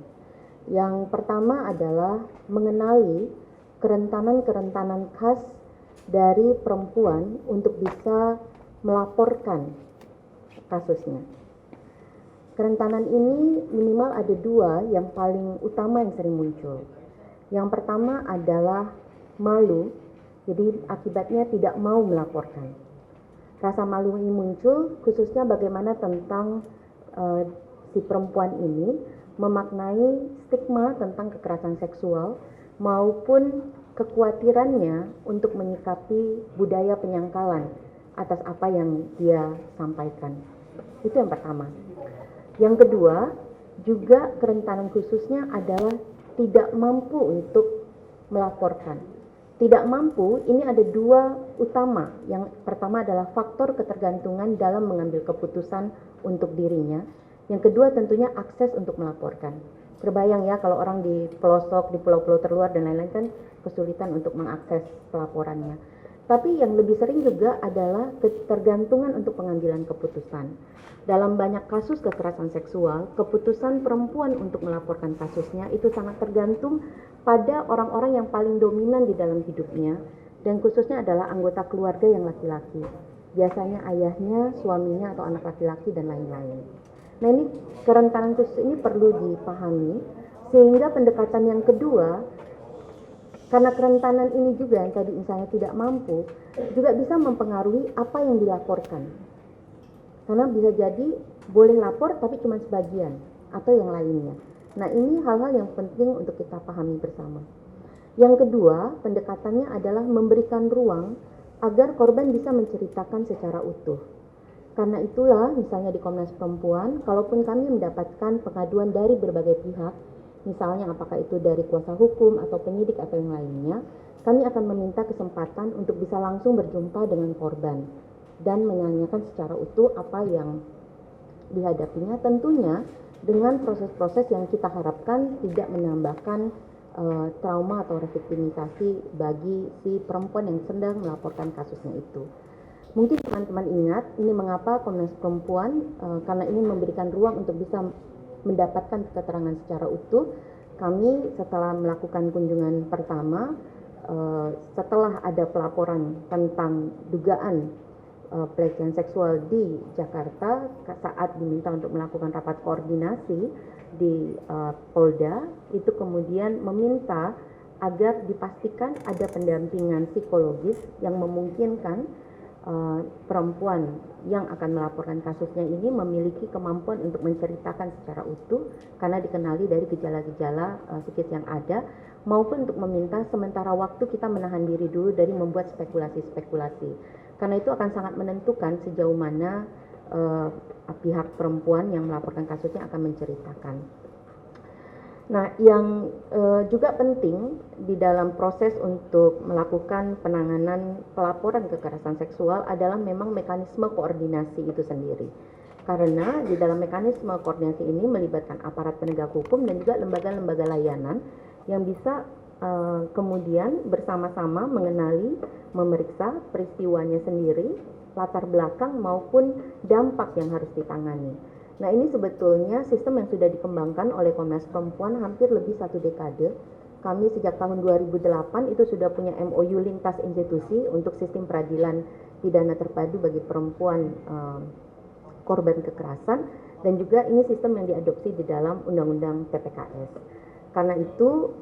Yang pertama adalah mengenali kerentanan-kerentanan khas dari perempuan untuk bisa melaporkan kasusnya. Kerentanan ini minimal ada 2 yang paling utama yang sering muncul. Yang pertama adalah malu, jadi akibatnya tidak mau melaporkan. Rasa malu ini muncul khususnya bagaimana tentang si perempuan ini memaknai stigma tentang kekerasan seksual maupun kekhawatirannya untuk menyikapi budaya penyangkalan atas apa yang dia sampaikan. Itu yang pertama. Yang kedua, juga kerentanan khususnya adalah tidak mampu untuk melaporkan. Tidak mampu, ini ada 2 utama. Yang pertama adalah faktor ketergantungan dalam mengambil keputusan untuk dirinya. Yang kedua tentunya akses untuk melaporkan. Terbayang ya kalau orang di pelosok, di pulau-pulau terluar dan lain-lain kan kesulitan untuk mengakses pelaporannya. Tapi yang lebih sering juga adalah ketergantungan untuk pengambilan keputusan. Dalam banyak kasus kekerasan seksual, keputusan perempuan untuk melaporkan kasusnya itu sangat tergantung pada orang-orang yang paling dominan di dalam hidupnya, dan khususnya adalah anggota keluarga yang laki-laki. Biasanya ayahnya, suaminya, atau anak laki-laki dan lain-lain. Nah, ini kerentanan khusus ini perlu dipahami, sehingga pendekatan yang kedua, karena kerentanan ini juga yang tadi misalnya tidak mampu, juga bisa mempengaruhi apa yang dilaporkan. Karena bisa jadi boleh lapor tapi cuma sebagian atau yang lainnya. Nah, ini hal-hal yang penting untuk kita pahami bersama. Yang kedua, pendekatannya adalah memberikan ruang agar korban bisa menceritakan secara utuh. Karena itulah misalnya di Komnas Perempuan, kalaupun kami mendapatkan pengaduan dari berbagai pihak, misalnya apakah itu dari kuasa hukum atau penyidik atau yang lainnya, kami akan meminta kesempatan untuk bisa langsung berjumpa dengan korban dan menanyakan secara utuh apa yang dihadapinya, tentunya dengan proses-proses yang kita harapkan tidak menambahkan trauma atau reviktimisasi bagi si perempuan yang sedang melaporkan kasusnya itu. Mungkin teman-teman ingat, ini mengapa Komnas Perempuan, karena ingin memberikan ruang untuk bisa mendapatkan keterangan secara utuh, Kami setelah melakukan kunjungan pertama, setelah ada pelaporan tentang dugaan pelecehan seksual di Jakarta, saat diminta untuk melakukan rapat koordinasi di Polda, itu kemudian meminta agar dipastikan ada pendampingan psikologis yang memungkinkan perempuan yang akan melaporkan kasusnya ini memiliki kemampuan untuk menceritakan secara utuh karena dikenali dari gejala-gejala psikis yang ada, maupun untuk meminta sementara waktu kita menahan diri dulu dari membuat spekulasi-spekulasi, karena itu akan sangat menentukan sejauh mana pihak perempuan yang melaporkan kasusnya akan menceritakan. Nah, yang juga penting di dalam proses untuk melakukan penanganan pelaporan kekerasan seksual adalah memang mekanisme koordinasi itu sendiri. Karena di dalam mekanisme koordinasi ini melibatkan aparat penegak hukum dan juga lembaga-lembaga layanan yang bisa kemudian bersama-sama mengenali, memeriksa peristiwanya sendiri, latar belakang maupun dampak yang harus ditangani. Nah, ini sebetulnya sistem yang sudah dikembangkan oleh Komnas Perempuan hampir lebih 1 dekade. Kami sejak tahun 2008 itu sudah punya MOU lintas institusi untuk sistem peradilan pidana terpadu bagi perempuan korban kekerasan, dan juga ini sistem yang diadopsi di dalam Undang-Undang TPKS. Karena itu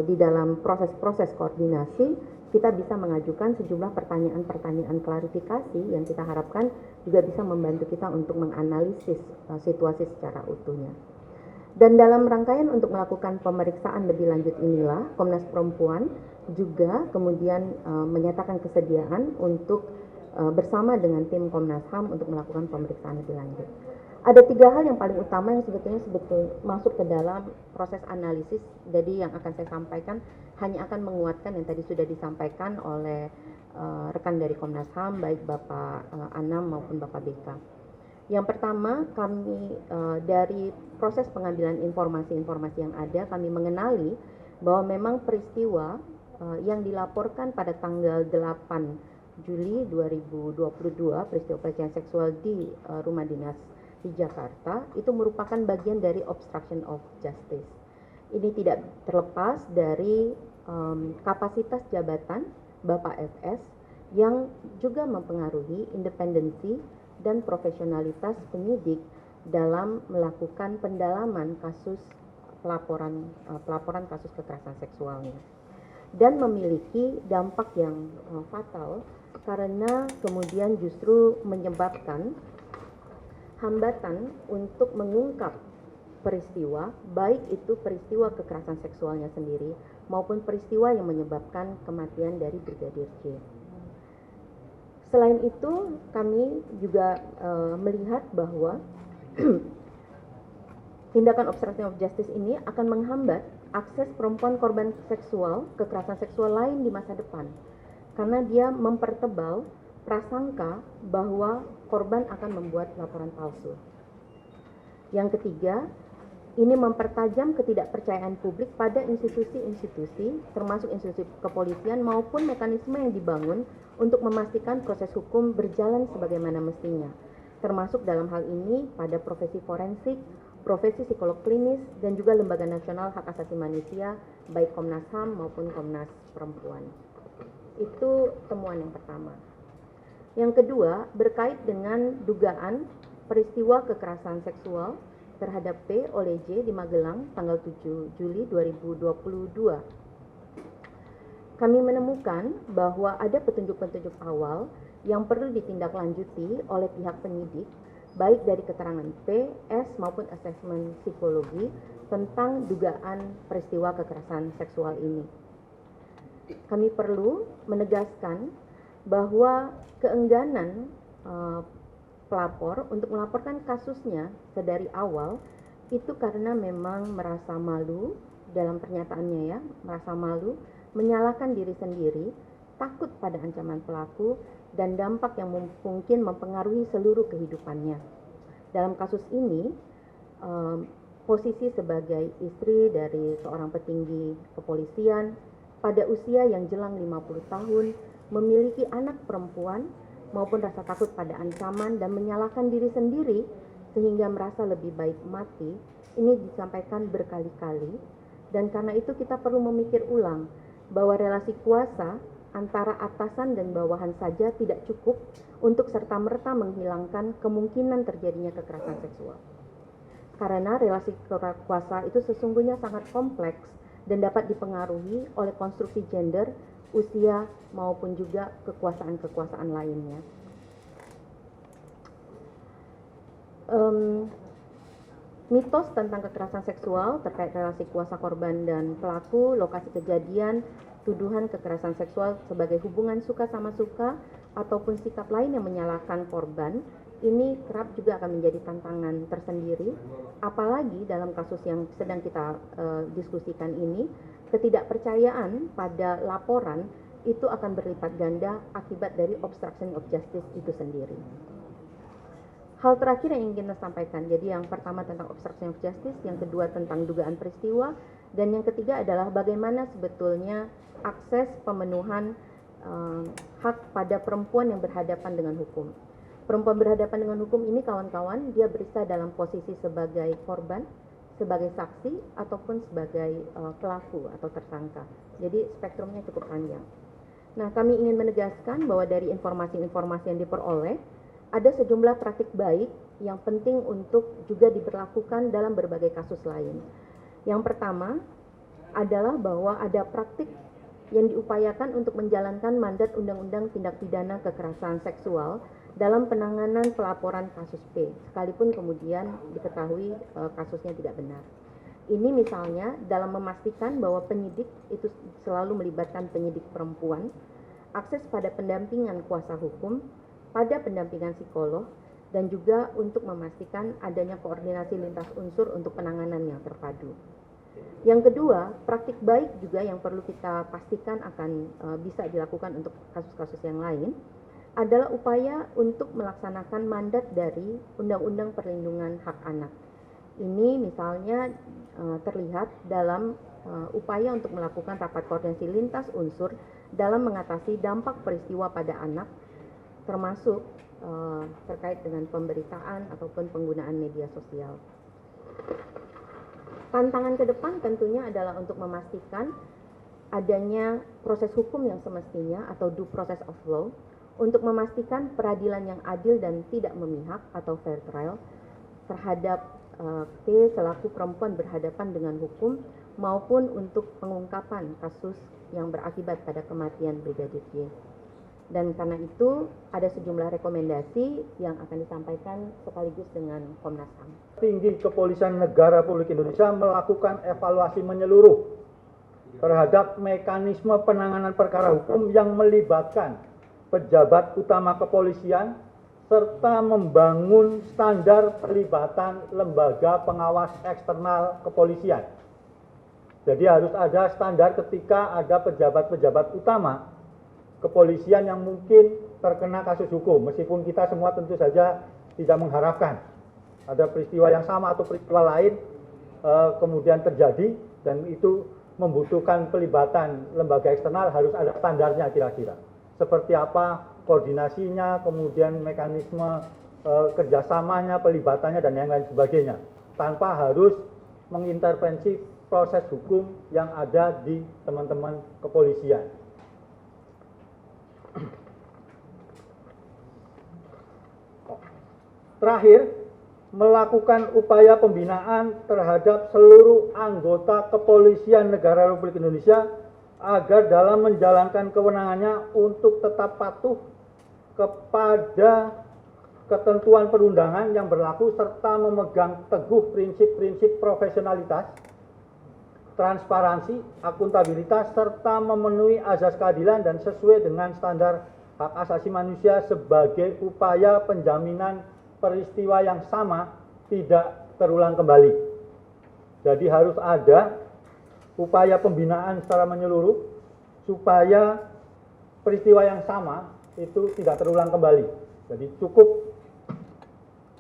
di dalam proses-proses koordinasi kita bisa mengajukan sejumlah pertanyaan-pertanyaan klarifikasi yang kita harapkan juga bisa membantu kita untuk menganalisis situasi secara utuhnya. Dan dalam rangkaian untuk melakukan pemeriksaan lebih lanjut inilah Komnas Perempuan juga kemudian menyatakan kesediaan untuk bersama dengan tim Komnas HAM untuk melakukan pemeriksaan lebih lanjut. Ada 3 hal yang paling utama yang sebetulnya masuk ke dalam proses analisis. Jadi yang akan saya sampaikan hanya akan menguatkan yang tadi sudah disampaikan oleh rekan dari Komnas HAM, baik Bapak Anam maupun Bapak BK. Yang pertama, kami dari proses pengambilan informasi-informasi yang ada, kami mengenali bahwa memang peristiwa yang dilaporkan pada tanggal 8 Juli 2022, peristiwa pelecehan seksual di rumah dinas di Jakarta, itu merupakan bagian dari obstruction of justice. Ini tidak terlepas dari kapasitas jabatan Bapak FS yang juga mempengaruhi independensi dan profesionalitas penyidik dalam melakukan pendalaman kasus pelaporan kasus kekerasan seksualnya, dan memiliki dampak yang fatal karena kemudian justru menyebabkan hambatan untuk mengungkap peristiwa, baik itu peristiwa kekerasan seksualnya sendiri maupun peristiwa yang menyebabkan kematian dari Brigadir J. Selain itu, kami juga melihat bahwa tindakan obstruction of justice ini akan menghambat akses perempuan korban seksual, kekerasan seksual lain di masa depan, karena dia mempertebal prasangka bahwa korban akan membuat laporan palsu. Yang ketiga, ini mempertajam ketidakpercayaan publik pada institusi-institusi, termasuk institusi kepolisian maupun mekanisme yang dibangun untuk memastikan proses hukum berjalan sebagaimana mestinya, termasuk dalam hal ini pada profesi forensik, profesi psikolog klinis, dan juga Lembaga Nasional Hak Asasi Manusia, baik Komnas HAM maupun Komnas Perempuan. Itu temuan yang pertama. Yang kedua, berkait dengan dugaan peristiwa kekerasan seksual terhadap P oleh J di Magelang tanggal 7 Juli 2022. Kami menemukan bahwa ada petunjuk-petunjuk awal yang perlu ditindaklanjuti oleh pihak penyidik, baik dari keterangan P, S maupun asesmen psikologi tentang dugaan peristiwa kekerasan seksual ini. Kami perlu menegaskan bahwa keengganan pelapor untuk melaporkan kasusnya sedari awal itu karena memang merasa malu dalam pernyataannya, ya, merasa malu, menyalahkan diri sendiri, takut pada ancaman pelaku, dan dampak yang mungkin mempengaruhi seluruh kehidupannya. Dalam kasus ini, posisi sebagai istri dari seorang petinggi kepolisian pada usia yang jelang 50 tahun, memiliki anak perempuan, maupun rasa takut pada ancaman dan menyalahkan diri sendiri sehingga merasa lebih baik mati, ini disampaikan berkali-kali, Dan karena itu kita perlu memikir ulang bahwa relasi kuasa antara atasan dan bawahan saja tidak cukup untuk serta-merta menghilangkan kemungkinan terjadinya kekerasan seksual. Karena relasi kuasa itu sesungguhnya sangat kompleks dan dapat dipengaruhi oleh konstruksi gender, usia, maupun juga kekuasaan-kekuasaan lainnya. Mitos tentang kekerasan seksual terkait relasi kuasa korban dan pelaku, lokasi kejadian, tuduhan kekerasan seksual sebagai hubungan suka sama suka, ataupun sikap lain yang menyalahkan korban, ini kerap juga akan menjadi tantangan tersendiri, apalagi dalam kasus yang sedang kita diskusikan ini, ketidakpercayaan pada laporan itu akan berlipat ganda akibat dari obstruction of justice itu sendiri. Hal terakhir yang ingin kita sampaikan, jadi yang pertama tentang obstruction of justice, yang kedua tentang dugaan peristiwa, dan yang ketiga adalah bagaimana sebetulnya akses pemenuhan hak pada perempuan yang berhadapan dengan hukum. Perempuan berhadapan dengan hukum ini kawan-kawan, dia bisa dalam posisi sebagai korban, sebagai saksi, ataupun sebagai pelaku atau tersangka. Jadi spektrumnya cukup panjang. Nah, kami ingin menegaskan bahwa dari informasi-informasi yang diperoleh, ada sejumlah praktik baik yang penting untuk juga diberlakukan dalam berbagai kasus lain. Yang pertama adalah bahwa ada praktik yang diupayakan untuk menjalankan mandat Undang-Undang Tindak Pidana Kekerasan Seksual dalam penanganan pelaporan kasus P, sekalipun kemudian diketahui kasusnya tidak benar. Ini misalnya dalam memastikan bahwa penyidik itu selalu melibatkan penyidik perempuan, akses pada pendampingan kuasa hukum, pada pendampingan psikolog, dan juga untuk memastikan adanya koordinasi lintas unsur untuk penanganan yang terpadu. Yang kedua, praktik baik juga yang perlu kita pastikan akan bisa dilakukan untuk kasus-kasus yang lain adalah upaya untuk melaksanakan mandat dari Undang-Undang Perlindungan Hak Anak. Ini misalnya terlihat dalam upaya untuk melakukan rapat koordinasi lintas unsur dalam mengatasi dampak peristiwa pada anak, termasuk terkait dengan pemberitaan ataupun penggunaan media sosial. Tantangan ke depan tentunya adalah untuk memastikan adanya proses hukum yang semestinya atau due process of law, untuk memastikan peradilan yang adil dan tidak memihak atau fair trial terhadap P selaku perempuan berhadapan dengan hukum, maupun untuk pengungkapan kasus yang berakibat pada kematian Brigadir J. Dan karena itu ada sejumlah rekomendasi yang akan disampaikan sekaligus dengan Komnas HAM. Tinggi Kepolisian Negara Republik Indonesia melakukan evaluasi menyeluruh terhadap mekanisme penanganan perkara hukum yang melibatkan pejabat utama kepolisian serta membangun standar pelibatan lembaga pengawas eksternal kepolisian. Jadi harus ada standar ketika ada pejabat-pejabat utama kepolisian yang mungkin terkena kasus hukum, meskipun kita semua tentu saja tidak mengharapkan ada peristiwa yang sama atau peristiwa lain kemudian terjadi, dan itu membutuhkan pelibatan lembaga eksternal. Harus ada standarnya kira-kira seperti apa koordinasinya, kemudian mekanisme kerjasamanya, pelibatannya, dan yang lain sebagainya, tanpa harus mengintervensi proses hukum yang ada di teman-teman kepolisian. Terakhir, melakukan upaya pembinaan terhadap seluruh anggota kepolisian negara Republik Indonesia agar dalam menjalankan kewenangannya untuk tetap patuh kepada ketentuan perundangan yang berlaku serta memegang teguh prinsip-prinsip profesionalitas, transparansi, akuntabilitas, serta memenuhi azas keadilan dan sesuai dengan standar hak asasi manusia sebagai upaya penjaminan peristiwa yang sama tidak terulang kembali. Jadi harus ada upaya pembinaan secara menyeluruh supaya peristiwa yang sama itu tidak terulang kembali. Jadi cukup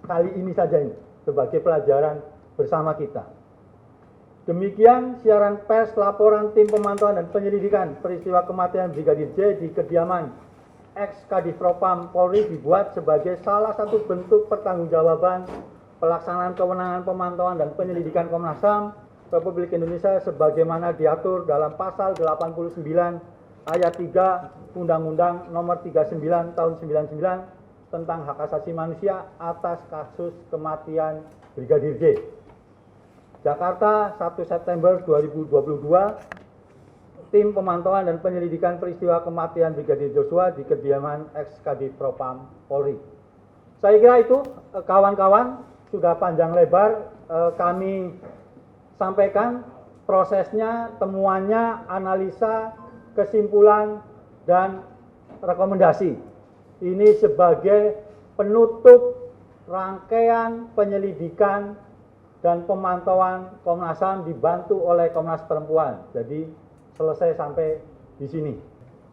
kali ini saja ini sebagai pelajaran bersama kita. Demikian siaran pers laporan tim pemantauan dan penyelidikan peristiwa kematian Brigadir J di kediaman ex-Kadif Propam Polri dibuat sebagai salah satu bentuk pertanggungjawaban pelaksanaan kewenangan pemantauan dan penyelidikan Komnas HAM Republik Indonesia sebagaimana diatur dalam pasal 89 ayat 3 Undang-Undang Nomor 39 Tahun 99 tentang hak asasi manusia atas kasus kematian Brigadir J. Jakarta, 1 September 2022, tim pemantauan dan penyelidikan peristiwa kematian Brigadir Joshua di kediaman ex-Kadif Propam Polri. Saya kira itu, kawan-kawan, sudah panjang lebar kami sampaikan prosesnya, temuannya, analisa, kesimpulan, dan rekomendasi. Ini sebagai penutup rangkaian penyelidikan dan pemantauan Komnas HAM dibantu oleh Komnas Perempuan. Jadi selesai sampai di sini.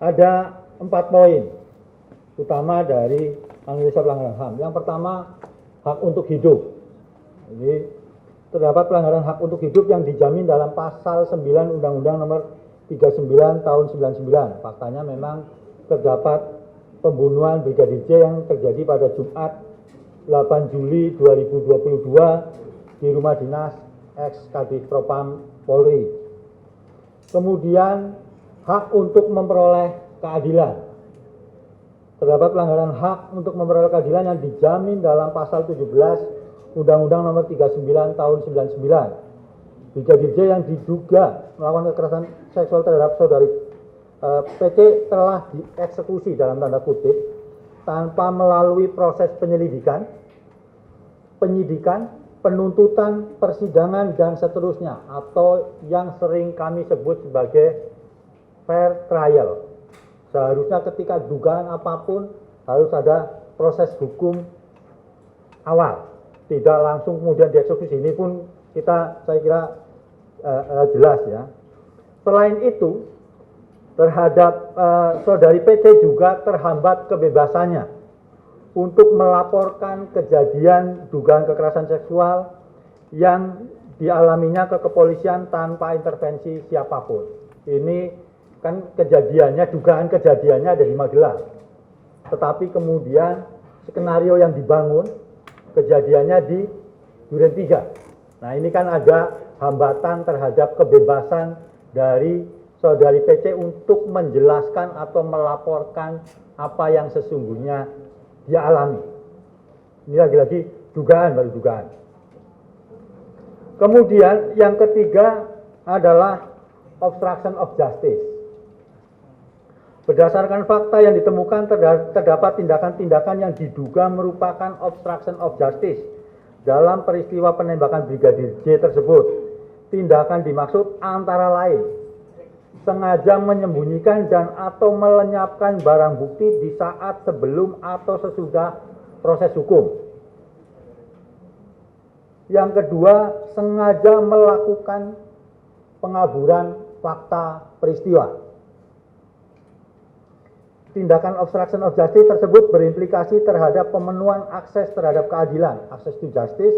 Ada 4 poin utama dari analisa pelanggaran HAM. Yang pertama, hak untuk hidup. Jadi terdapat pelanggaran hak untuk hidup yang dijamin dalam pasal 9 Undang-Undang Nomor 39 Tahun 99. Faktanya memang terdapat pembunuhan Brigadir J yang terjadi pada Jumat 8 Juli 2022 di rumah dinas ex-Kadif Propam Polri. Kemudian hak untuk memperoleh keadilan. Terdapat pelanggaran hak untuk memperoleh keadilan yang dijamin dalam pasal 17 Undang-Undang Nomor 39 Tahun 99. Brigadir J yang diduga melakukan kekerasan seksual terhadap saudari PC telah dieksekusi dalam tanda kutip tanpa melalui proses penyelidikan, penyidikan, penuntutan, persidangan, dan seterusnya, atau yang sering kami sebut sebagai fair trial. Seharusnya ketika dugaan apapun harus ada proses hukum awal, tidak langsung kemudian dieksekusi. Ini pun saya kira jelas ya. Selain itu, terhadap saudari PC juga terhambat kebebasannya untuk melaporkan kejadian dugaan kekerasan seksual yang dialaminya ke kepolisian tanpa intervensi siapapun. Ini kan kejadiannya, dugaan kejadiannya ada di Magelang. Tetapi kemudian skenario yang dibangun kejadiannya di Duren 3. Nah, ini kan ada hambatan terhadap kebebasan dari saudari PC untuk menjelaskan atau melaporkan apa yang sesungguhnya dia alami. Ini lagi-lagi dugaan, baru dugaan. Kemudian yang ketiga adalah obstruction of justice. Berdasarkan fakta yang ditemukan terdapat tindakan-tindakan yang diduga merupakan obstruction of justice dalam peristiwa penembakan Brigadir J tersebut. Tindakan dimaksud antara lain sengaja menyembunyikan dan atau melenyapkan barang bukti di saat sebelum atau sesudah proses hukum. Yang kedua, sengaja melakukan pengaburan fakta peristiwa. Tindakan obstruction of justice tersebut berimplikasi terhadap pemenuhan akses terhadap keadilan, access to justice,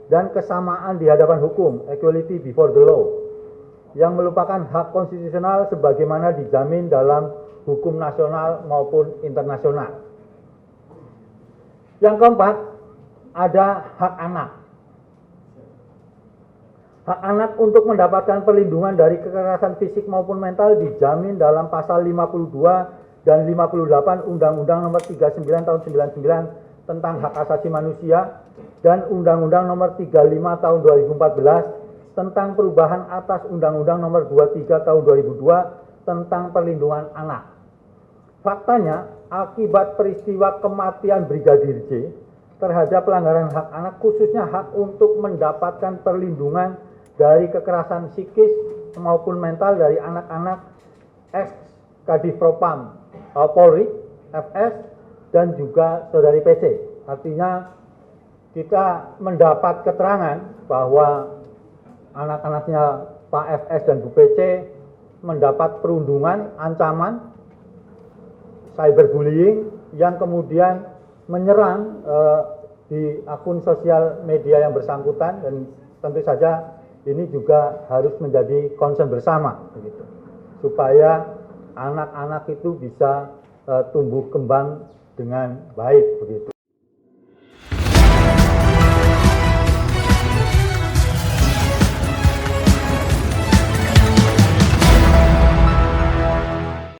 dan kesamaan di hadapan hukum, equality before the law, yang merupakan hak konstitusional sebagaimana dijamin dalam hukum nasional maupun internasional. Yang keempat, ada hak anak. Hak anak untuk mendapatkan perlindungan dari kekerasan fisik maupun mental dijamin dalam pasal 52 dan 58 Undang-Undang Nomor 39 Tahun 99 tentang hak asasi manusia dan Undang-Undang Nomor 35 Tahun 2014 tentang perubahan atas Undang-Undang Nomor 23 Tahun 2002 tentang perlindungan anak. Faktanya, akibat peristiwa kematian Brigadir J terhadap pelanggaran hak anak, khususnya hak untuk mendapatkan perlindungan dari kekerasan psikis maupun mental dari anak-anak ex-Kadif Propam Polri, FS, dan juga saudari PC. Artinya kita mendapat keterangan bahwa anak-anaknya Pak FS dan Bu PC mendapat perundungan, ancaman, cyberbullying yang kemudian menyerang di akun sosial media yang bersangkutan, dan tentu saja ini juga harus menjadi concern bersama, begitu, supaya anak-anak itu bisa tumbuh kembang dengan baik, begitu.